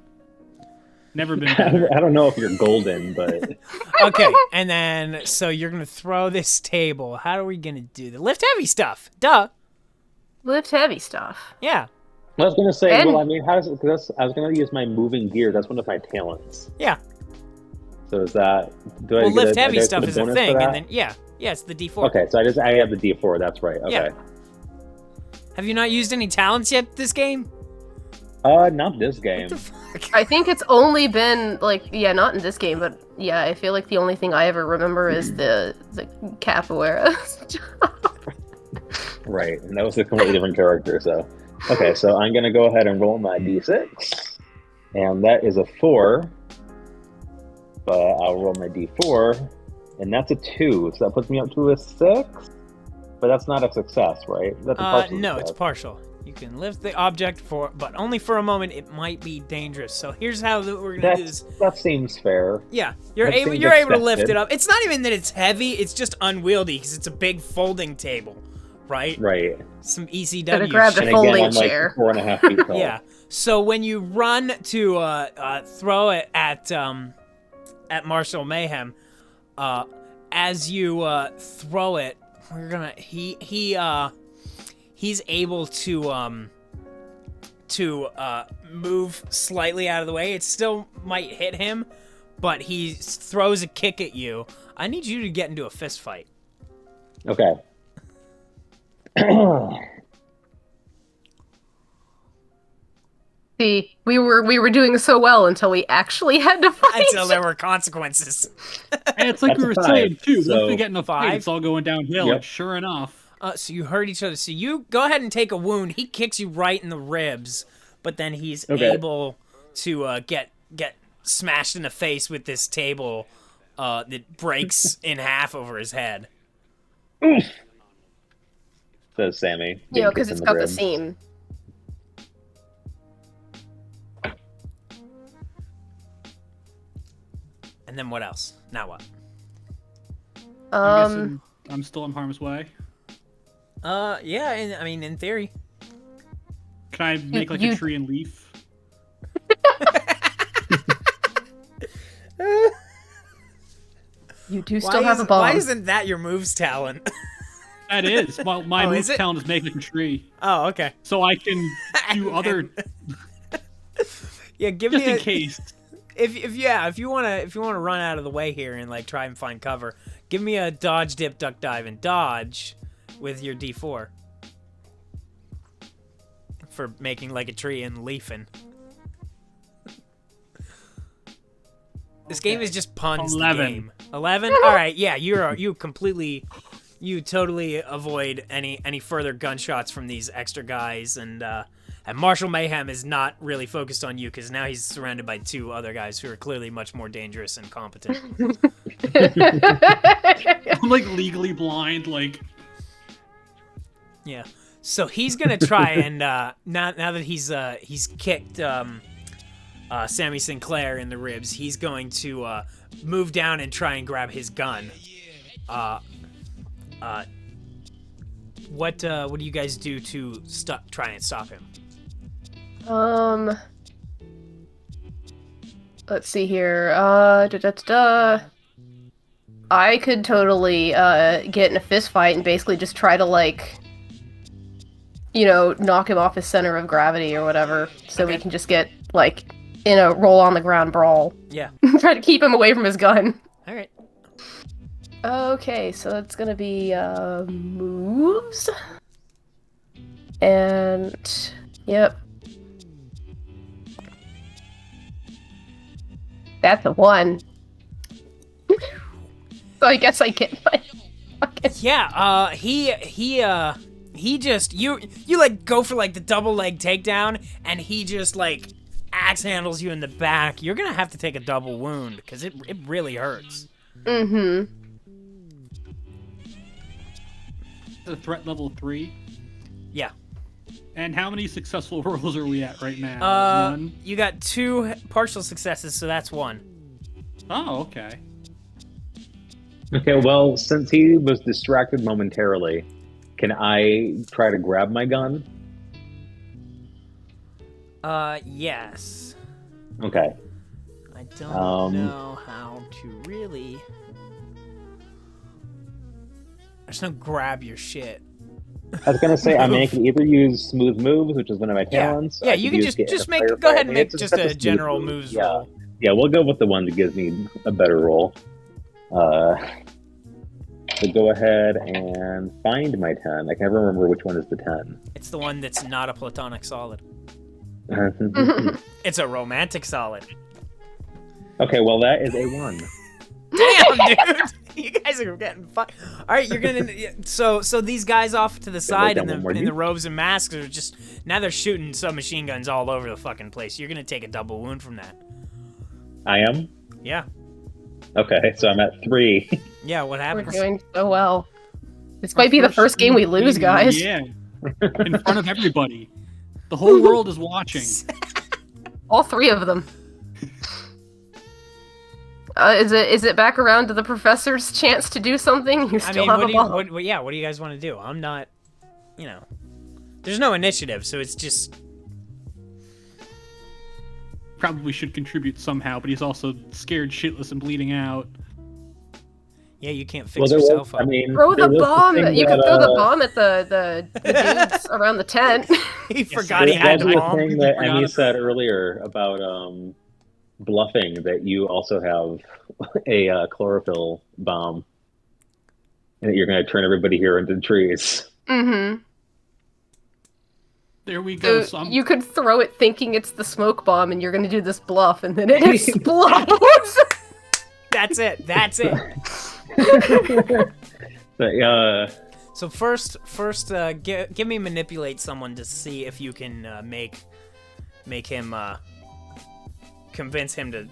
Never been better. I don't know if you're golden, but Okay, and then so you're gonna throw this table. How are we gonna do the lift heavy stuff? Duh. Lift heavy stuff. Yeah. I was gonna say, And- well, I mean, how does it? Because I was gonna use my moving gear. That's one of my talents. Yeah. So is that? Do I Well, get lift a, heavy I get stuff a is a bonus thing, for and that? then yeah, it's the D4. Okay, so I have the D4. That's right. Okay. Yeah. Have you not used any talents yet this game? Not this game. I think it's only been not in this game, but yeah, I feel like the only thing I ever remember is the capoeira. Right, and that was a completely different character. So, okay, so I'm gonna go ahead and roll my D6, and that is a 4. But I'll roll my D4, and that's a 2. So that puts me up to a 6. But that's not a success, right? That's a partial No, success. it's partial. You can lift the object but only for a moment. It might be dangerous. So here's how we're gonna do this. That seems fair. Yeah, you're That able seems to lift expected. it up. It's not even that it's heavy. It's just unwieldy because it's a big folding table, right? Right. Some ECW Gotta grab shit. the And folding again, I'm like chair. 4.5 feet tall. Yeah. So when you run to throw it at Marshall Mayhem, as you throw it, he's able to move slightly out of the way. It still might hit him, but he throws a kick at you. I need you to get into a fist fight. Okay. See, we were doing so well until we actually had to fight. Until there were consequences. And it's like That's we a were 5, saying too. so- Once we get in a fight, 5? it's all going downhill. Yep. And sure enough, So you hurt each other. So you go ahead and take a wound. He kicks you right in the ribs, but then he's Okay. able to get smashed in the face with this table that breaks in half over his head. Says Sammy. You know, being because kicked it's in got the ribs. seam. And then what else? Now what? I'm guessing I'm still in harm's way. Yeah. I mean, in theory. Can I make like you- a tree and leaf? You do still have a bomb. Why isn't that your moves talent? That is. Well, my Oh, move is it? talent is make like a tree, Oh, okay. so I can do other Yeah, give just me in a, case. if you wanna run out of the way here and like try and find cover, give me a dodge, dip, duck, dive, and dodge with your D4 for making like a tree and leafing. This game is just puns. 11. The game. 11. All right, yeah, you totally avoid any further gunshots from these extra guys, and Marshall Mayhem is not really focused on you because now he's surrounded by 2 other guys who are clearly much more dangerous and competent. I'm like legally blind. Like Yeah. So he's gonna try and now that he's kicked Sammy Sinclair in the ribs, he's going to move down and try and grab his gun. What do you guys do to try and stop him? Let's see here. I could totally get in a fist fight and basically just try to knock him off his center of gravity or whatever, so we can just get in a roll on the ground brawl. Yeah. Try to keep him away from his gun. All right. Okay, so that's gonna be moves. And yep. That's the one. So I guess I get my fucking... Yeah, he just, you like go for like the double leg takedown, and he just like axe handles you in the back. You're gonna have to take a double wound, because it really hurts. Mm-hmm. The threat level 3. Yeah. And how many successful rolls are we at right now? None? You got 2 partial successes, so that's 1. Oh, okay. Okay, well, since he was distracted momentarily, can I try to grab my gun? Yes. Okay. I don't know how to really... There's no grab your shit. I was gonna say I mean, I can either use smooth moves, which is one of my talents. Yeah, I you could can use just get make, a go ahead and firefight. make It's just a a smooth general move. moves Yeah. roll. Yeah, we'll go with the one that gives me a better roll. So go ahead and find my 10. I can't remember which one is the 10. It's the one that's not a platonic solid. It's a romantic solid. Okay, well that is a 1. Damn, dude! You guys are getting fun. All right, you're gonna. So these guys off to the side in the robes and masks are just now they're shooting submachine guns all over the fucking place. You're gonna take a double wound from that. I am? Yeah. Okay, so I'm at 3. Yeah. What We're happens? doing so well. This might be the first game we lose, guys. Yeah. In front of everybody. The whole world is watching. All 3 of them. Is it back around to the professor's chance to do something? You still have a ball. what do you guys want to do? I'm not, there's no initiative, so it's just. Probably should contribute somehow, but he's also scared shitless and bleeding out. Yeah, you can't fix yourself up. Throw the bomb! You can throw the bomb at the dudes around the tent. He forgot he had the bomb. Thing that Emmy said earlier about bluffing, that you also have a chlorophyll bomb, and that you're going to turn everybody here into trees. Mm-hmm. There we go. So you could throw it thinking it's the smoke bomb, and you're going to do this bluff, and then it explodes. That's it. But, so first, give me manipulate someone to see if you can make him convince him to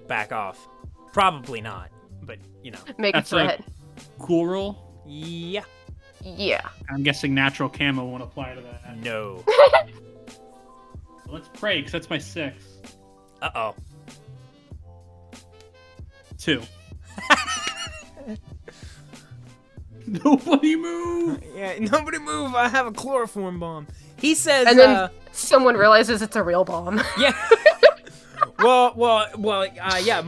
back off. Probably not, but Make a threat. Cool roll. Yeah. Yeah. I'm guessing natural camo won't apply to that. No. Let's pray, because that's my 6. Uh-oh. 2. Nobody move! Yeah, nobody move. I have a chloroform bomb. He says, and then someone realizes it's a real bomb. Yeah. Yeah.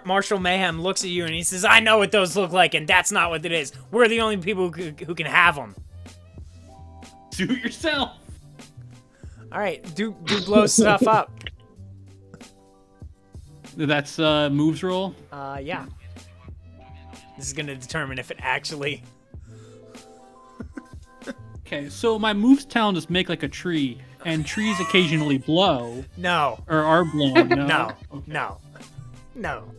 Marshall Mayhem looks at you and he says, "I know what those look like, and that's not what it is. We're the only people who can have them." Do it yourself. All right, do blow stuff up. That's moves roll. Yeah. This is gonna determine if it actually. Okay, so my moves talent is make like a tree, and trees occasionally blow. No. Or are blown. No. No. Okay. No.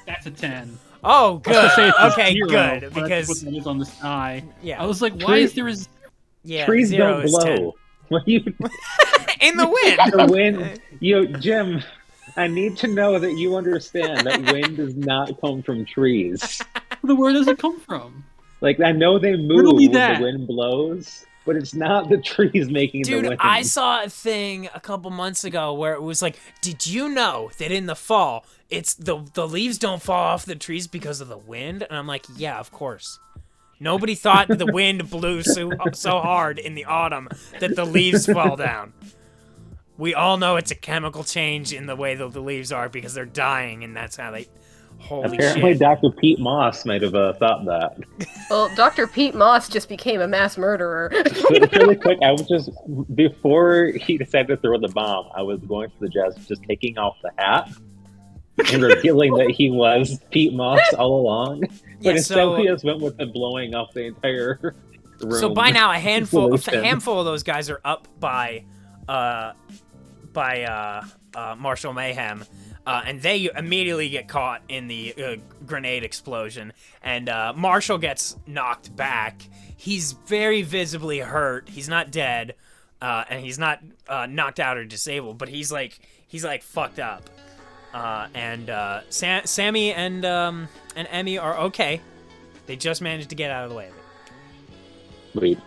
That's a 10. Oh, good. Okay, 0, good. but Because that's what that is on the sky. Yeah. I was like, why is there is? Yeah. trees 0 don't is blow. 10. What you? In the wind. The wind. Jim. I need to know that you understand that wind does not come from trees. Where does it come from? Like, I know they move when the wind blows, but it's not the trees making the wind. Dude, I saw a thing a couple months ago where it was like, did you know that in the fall, it's the leaves don't fall off the trees because of the wind? And I'm like, yeah, of course. Nobody thought the wind blew so hard in the autumn that the leaves fall down. We all know it's a chemical change in the way that the leaves are because they're dying, and that's how they... Holy Apparently, shit. Dr. Pete Moss might have thought that. Well, Dr. Pete Moss just became a mass murderer. Really quick, I was just, before he decided to throw the bomb, I was going through the jazz, just taking off the hat and revealing that he was Pete Moss all along. But instead, he just went with the blowing up the entire room. So by now, a handful of those guys are up by by Marshall Mayhem, and they immediately get caught in the grenade explosion, and Marshall gets knocked back. He's very visibly hurt. He's not dead, and he's not knocked out or disabled, but he's like fucked up. And Sammy and Emmy are okay. They just managed to get out of the way of it. Wait.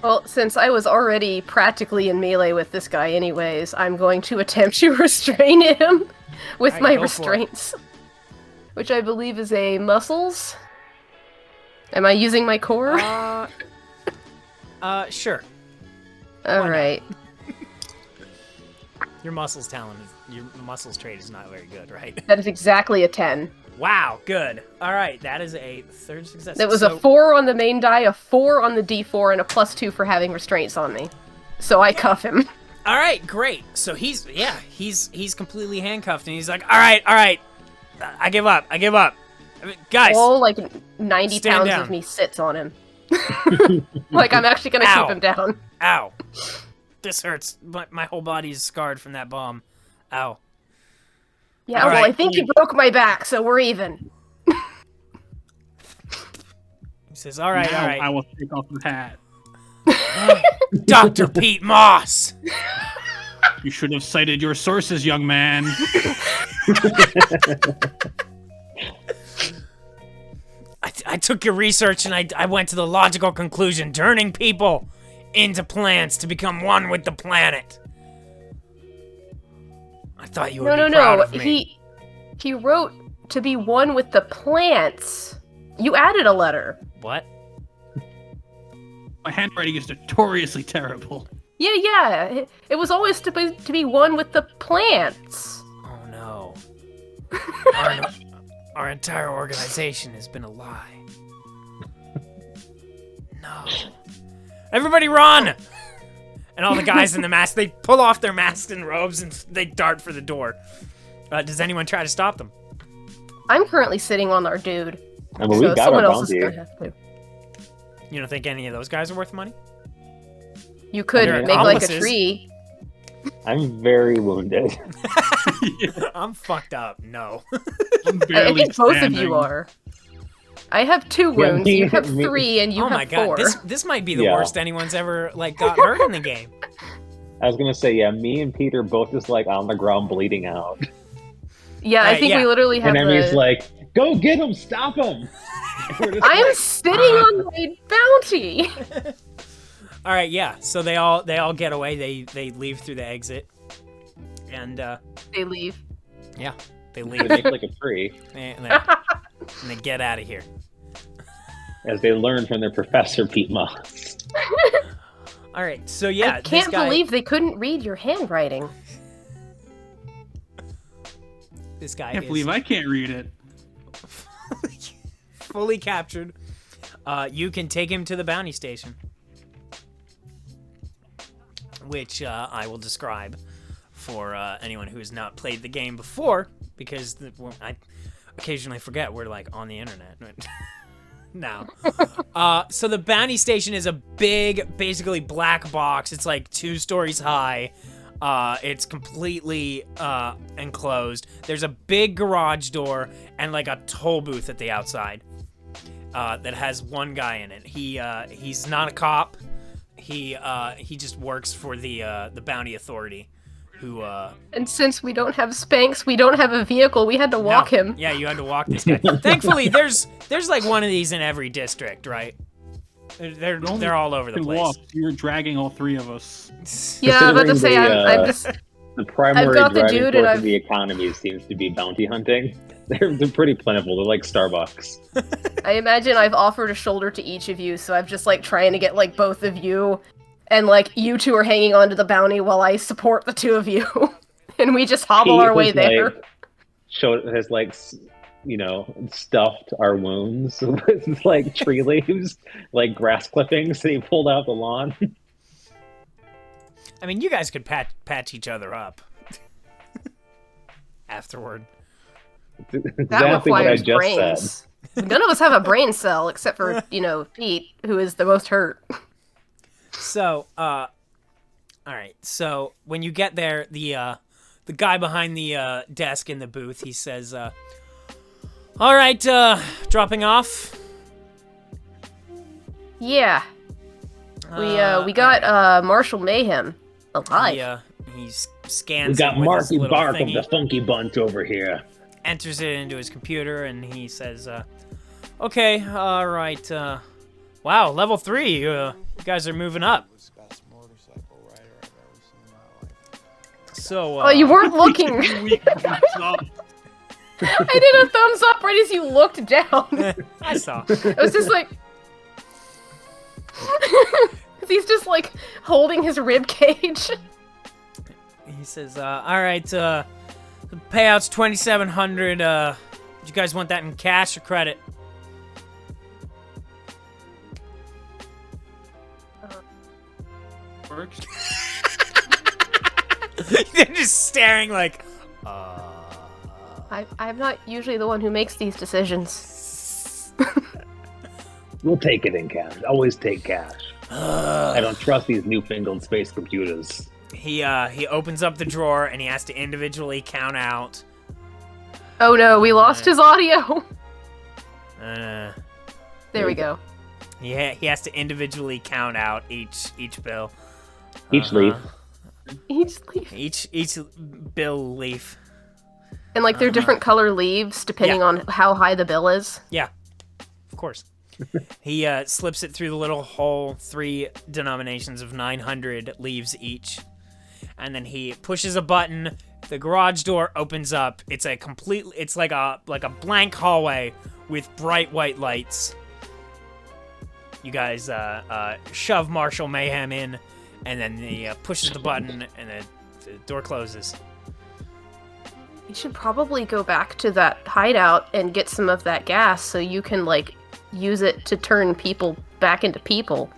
Well, since I was already practically in melee with this guy anyways, I'm going to attempt to restrain him with Alright, my go for it. restraints. Which I believe is a muscles. Am I using my core? Sure. Alright. Your muscles trait is not very good, right? That is exactly a 10. Wow, good. All right, that is a third success. That was a 4 on the main die, a 4 on the d4, and a +2 for having restraints on me. So I cuff him. All right, great. So he's completely handcuffed, and he's like, all right, I give up. Guys. All, like, 90 stand pounds down. of me sits on him. Like, I'm actually gonna Ow. keep him down. Ow. This hurts. My whole body is scarred from that bomb. Ow. Yeah, All well, right. I think you broke my back, so we're even. He says, all right. I will take off the hat. Dr. Pete Moss. You should have cited your sources, young man. I took your research and I went to the logical conclusion, turning people into plants to become one with the planet. I thought you would be proud of me. He wrote to be one with the plants. You added a letter. What? My handwriting is notoriously terrible. Yeah. It was always to be one with the plants. Oh no. Our entire organization has been a lie. No. Everybody run! And all the guys in the mask, they pull off their masks and robes and they dart for the door. Does anyone try to stop them? I'm currently sitting on our dude. I mean, we So got someone our else is bounty. gonna have to. You don't think any of those guys are worth money? You could They're make like a accomplices. tree. I'm very wounded. I'm fucked up. No. I'm I barely think both of standing. you are. I have 2 Yeah, wounds, me- you have me- 3, and you Oh have my god, 4. this might be the Yeah. worst anyone's ever got hurt in the game. I was gonna say, yeah, me and Peter both just like on the ground bleeding out. Yeah, I think yeah. we literally have And Emmy's the... like, go get him, stop him! We're just I'm like, sitting on my bounty! All right, yeah. So they all get away. They leave through the exit, and They leave. yeah, they they leave make like a tree, and they get out of here. as they learned from their professor, Pete Moss. All right, so yeah, I can't this guy, believe they couldn't read your handwriting. this guy I can't is believe I can't read it. fully captured. You can take him to the bounty station, which I will describe for anyone who has not played the game before, because I occasionally forget we're like on the internet now. So the bounty station is a big, basically black box. It's like 2 stories high. It's completely enclosed. There's a big garage door and like a toll booth at the outside that has one guy in it. He's not a cop. He just works for the bounty authority. Who And since we don't have Spanx, we don't have a vehicle, we had to walk no. him. Yeah, you had to walk this guy. Thankfully, there's like one of these in every district, right? They're all over the Can place. walk. You're dragging all 3 of us. Yeah, I'm about to say, Considering I'm just... The primary got the driving dude force and of the economy seems to be bounty hunting. They're pretty plentiful. They're like Starbucks. I imagine I've offered a shoulder to each of you, so I'm just like trying to get like both of you, and like you 2 are hanging on to the bounty while I support the 2 of you, and we just hobble Pete our way has, there. Like, stuffed our wounds with like tree leaves, like grass clippings that he pulled out the lawn. I mean, you guys could patch each other up afterward. That Exactly what I requires just brains. None of us have a brain cell except for, Pete, who is the most hurt. So, All right. So when you get there, the guy behind the desk in the booth, he says, "All right, dropping off." Yeah. We got Marshall Mayhem alive. He scans. We got it with his Marky little Bark thingy, of the Funky Bunch over here. enters it into his computer, and he says, "Okay, all right. Wow, level 3. You guys are moving up." So. Oh, you weren't looking. I did a thumbs up right as you looked down. I saw. It was just like. He's just like holding his rib cage. He says, "All right. The payout's 2,700. Do you guys want that in cash or credit?" Works. They're just staring like, I'm not usually the one who makes these decisions. We'll take it in cash. Always take cash. I don't trust these newfangled space computers. He opens up the drawer and he has to individually count out. Oh no, we lost his audio. Uh, There we go. he has to individually count out each bill. Each leaf. Each bill leaf. And like they're different color leaves depending on how high the bill is. Yeah, of course. He slips it through the little hole, 3 denominations of 900 leaves each, and then he pushes a button. The garage door opens up. It's like a blank hallway with bright white lights. You guys shove Marshall Mayhem in, and then he pushes the button, and the door closes. You should probably go back to that hideout and get some of that gas so you can like use it to turn people back into people.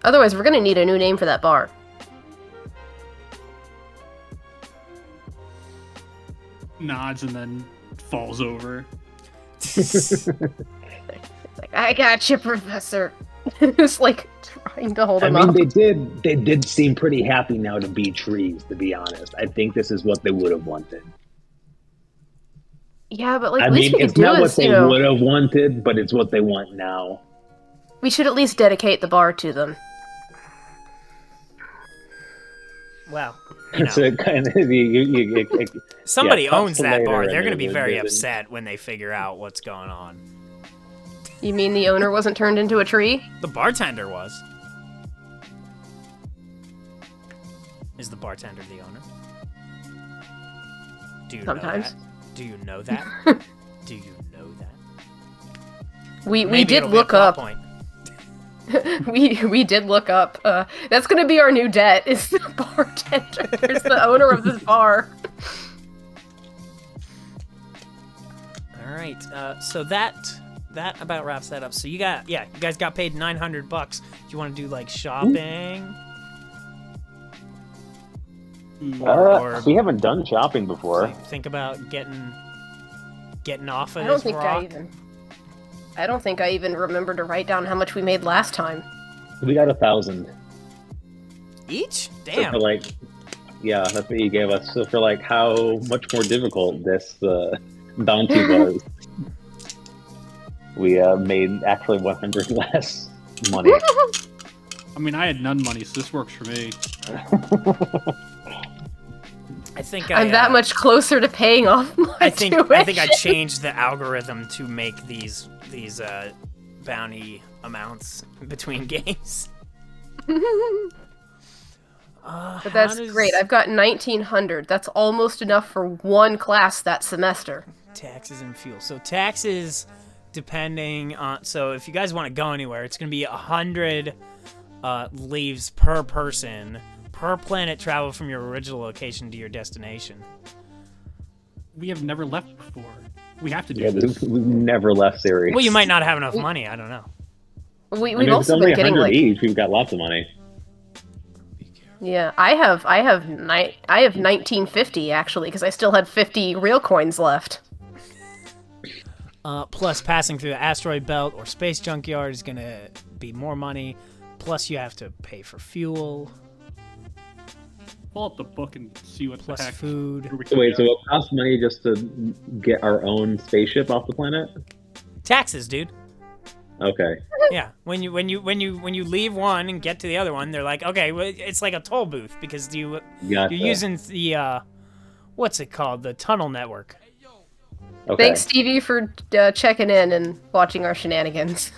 Otherwise, we're gonna need a new name for that bar. Nods and then falls over. It's like, I got you, Professor. It's like trying to hold him up. they did seem pretty happy now to be trees, to be honest. I think this is what they would have wanted. Yeah, but like at least we could it's do not what is, they would have wanted, but it's what they want now. we should at least dedicate the bar to them. Well, It's a kind of somebody yeah, owns that bar. later They're going to and be then very they- upset when they figure out what's going on. You mean the owner wasn't turned into a tree? The bartender was. Is the bartender the owner? Do you Sometimes. know that? Do you know that? Do you know that? We Maybe did it'll be a look plot up. point. we did look up. That's gonna be our new debt. Is the bartender? Is the owner of this bar? All right. So that about wraps that up. So you guys got paid $900. Do you want to do like shopping? Or We haven't done shopping before. think about getting off of I don't this think rock? I don't think I even remember to write down how much we made last time. We got 1,000. Each? So Damn. for like, yeah, that's what you gave us. So for like how much more difficult this bounty was, we made actually 100 less money. I mean, I had none money, so this works for me. I think I'm that much closer to paying off my I think tuition. I changed the algorithm to make these bounty amounts between games. But that's great. I've got 1,900. That's almost enough for one class that semester. Taxes and fuel. So taxes, depending on. So if you guys want to go anywhere, it's gonna be 100 leaves per person per planet travel from your original location to your destination. We have never left before. We have to do Yeah, this. we've never left Siri. Well, you might not have enough money. I don't know. We've I mean, it's also only been getting 100 like each. We've got lots of money. yeah. I have 1950 actually because I still had 50 real coins left. Plus, passing through the asteroid belt or space junkyard is gonna be more money. Plus, you have to pay for fuel. pull up the book and see what Plus the heck. food. So wait, so it costs money just to get our own spaceship off the planet? Taxes, dude. Okay. Yeah, when you leave one and get to the other one, they're like, okay, well, it's like a toll booth because you're using the what's it called, the tunnel network. Okay. Thanks, Stevie, for checking in and watching our shenanigans.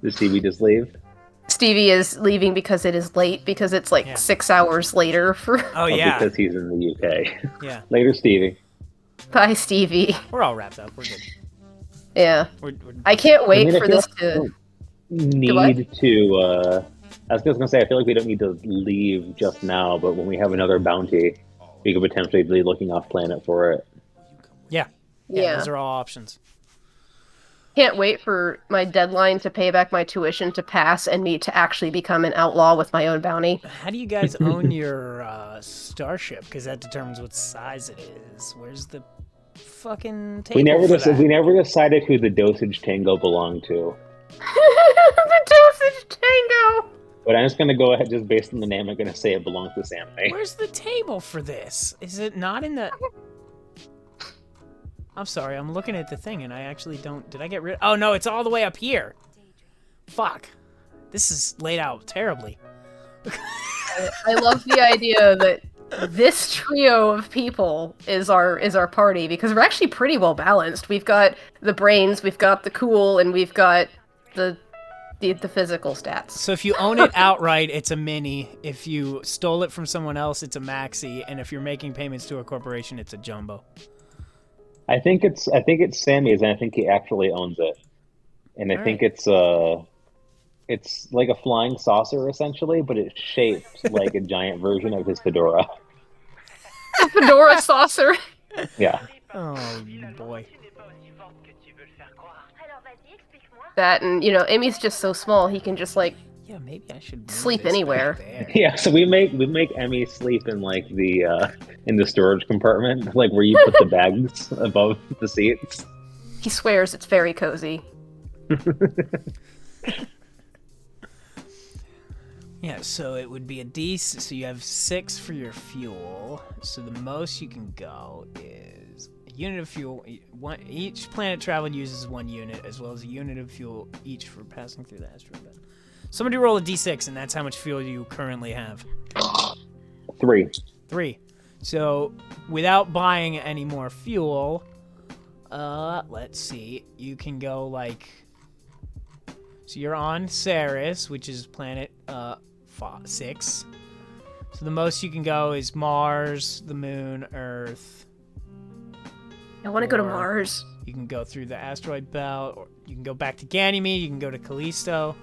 Did Stevie just leave? Stevie is leaving because it is late, because it's like 6 hours later for... Oh yeah, because he's in the UK. Yeah. Later, Stevie. Bye, Stevie. We're all wrapped up. We're good. Yeah. We're I can't wait for this like to... Need to... I was just going to say, I feel like we don't need to leave just now, but when we have another bounty, we could potentially be looking off planet for it. Yeah, those are all options. Can't wait for my deadline to pay back my tuition to pass and me to actually become an outlaw with my own bounty. How do you guys own your starship? Because that determines what size it is. Where's the fucking table We never decided who the dosage tango belonged to. The dosage tango! But I'm just going to go ahead, just based on the name, I'm going to say it belongs to Sammy. Where's the table for this? Is it not in the... I'm sorry, I'm looking at the thing and I actually don't... Did I get rid... Oh no, it's all the way up here. Fuck. This is laid out terribly. I love the idea that this trio of people is our party, because we're actually pretty well balanced. We've got the brains, we've got the cool, and we've got the physical stats. So if you own it outright, it's a mini. If you stole it from someone else, it's a maxi. And if you're making payments to a corporation, it's a jumbo. I think it's Sammy's, and I think he actually owns it. And I think it's like a flying saucer essentially, but it's shaped like a giant version of his fedora. A fedora saucer. Yeah. Oh boy. That, and Emmy's just so small, he can just like maybe I should sleep anywhere. Yeah, so we make Emmy sleep in like in the storage compartment, like where you put the bags above the seats. He swears it's very cozy. Yeah, so it would be a D, so you have 6 for your fuel. So the most you can go is a unit of fuel. Each planet traveled uses 1 unit, as well as a unit of fuel each for passing through the asteroid belt. Somebody roll a D6, and that's how much fuel you currently have. 3. 3. So without buying any more fuel, let's see, you can go like... So you're on Ceres, which is planet 6. So the most you can go is Mars, the Moon, Earth. I want to go to Mars. You can go through the asteroid belt, or you can go back to Ganymede. You can go to Callisto.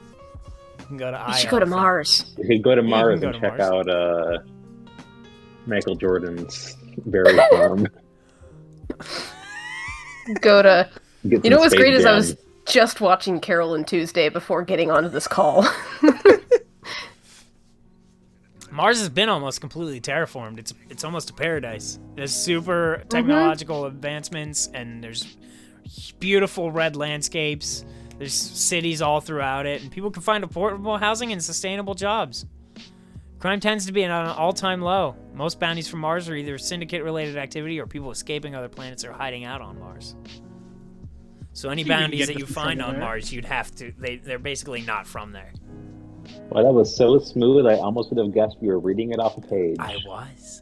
You can go to Io. You should go to Mars. You could go to Mars and check out Michael Jordan's berry farm. Go to... You know what's great is I was just watching Carol and Tuesday before getting onto this call. Mars has been almost completely terraformed. It's almost a paradise. There's super technological advancements, and there's beautiful red landscapes. There's cities all throughout it, and people can find affordable housing and sustainable jobs. Crime tends to be at an all-time low. Most bounties from Mars are either syndicate-related activity or people escaping other planets or hiding out on Mars. So any bounties that you find on Mars, you'd have to... They're basically not from there. Well, that was so smooth, I almost would have guessed you were reading it off a page. I was.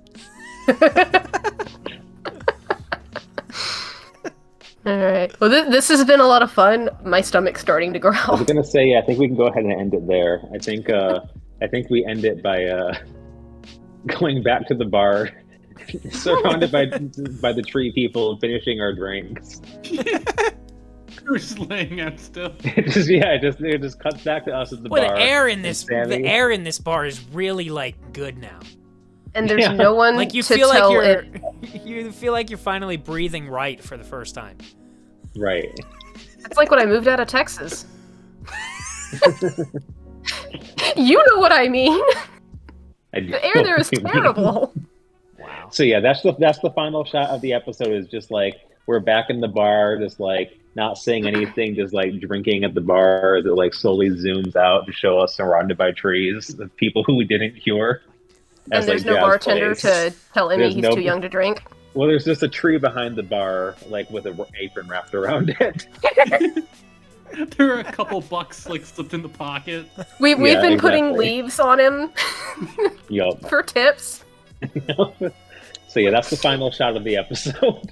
Alright. Well, this has been a lot of fun. My stomach's starting to growl. I was going to say, I think we can go ahead and end it there. I think we end it by going back to the bar, surrounded by the tree people, and finishing our drinks. We're just laying out still. It just cuts back to us at the bar. The air in this bar is really like good now. And there's no one like you to feel tell like you feel like you're finally breathing right for the first time. Right. It's like when I moved out of Texas. You know what I mean. The air there is terrible. Wow. So yeah, that's the final shot of the episode. Is just like we're back in the bar, just like not saying anything, just like drinking at the bar. As it like slowly zooms out to show us surrounded by trees of people who we didn't cure. And there's no jazz bartender plays. to tell Emmy There's he's no- too young to drink. Well, there's just a tree behind the bar, like with an apron wrapped around it. There are a couple bucks like slipped in the pocket. We've Yeah, been putting exactly. leaves on him Yup. for tips. So yeah, that's the final shot of the episode.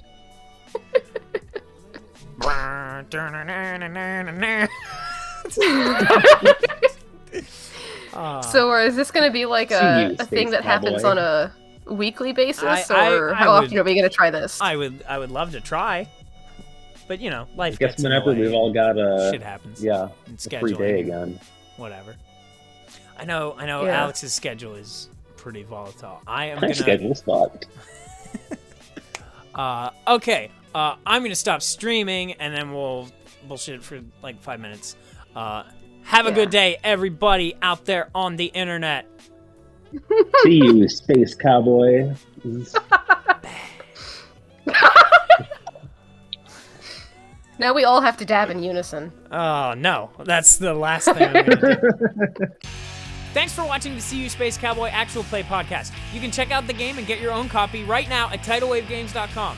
So is this going to be like See a you, thing Space that happens Cowboy. on a weekly basis, I or how would- often are we going to try this? I would love to try, but you know, life I guess gets in the whenever way. we've all got Shit happens. yeah, And a free day scheduling. again. Whatever. I know. Yeah. Alex's schedule is pretty volatile. I am My gonna. schedule's fucked. Okay. I'm gonna stop streaming, and then we'll bullshit for like 5 minutes. Have a good day, everybody out there on the internet. See you, Space Cowboy. Now we all have to dab in unison. Oh no, that's the last thing I'm gonna do. Thanks for watching the CU Space Cowboy Actual Play Podcast. You can check out the game and get your own copy right now at tidalwavegames.com.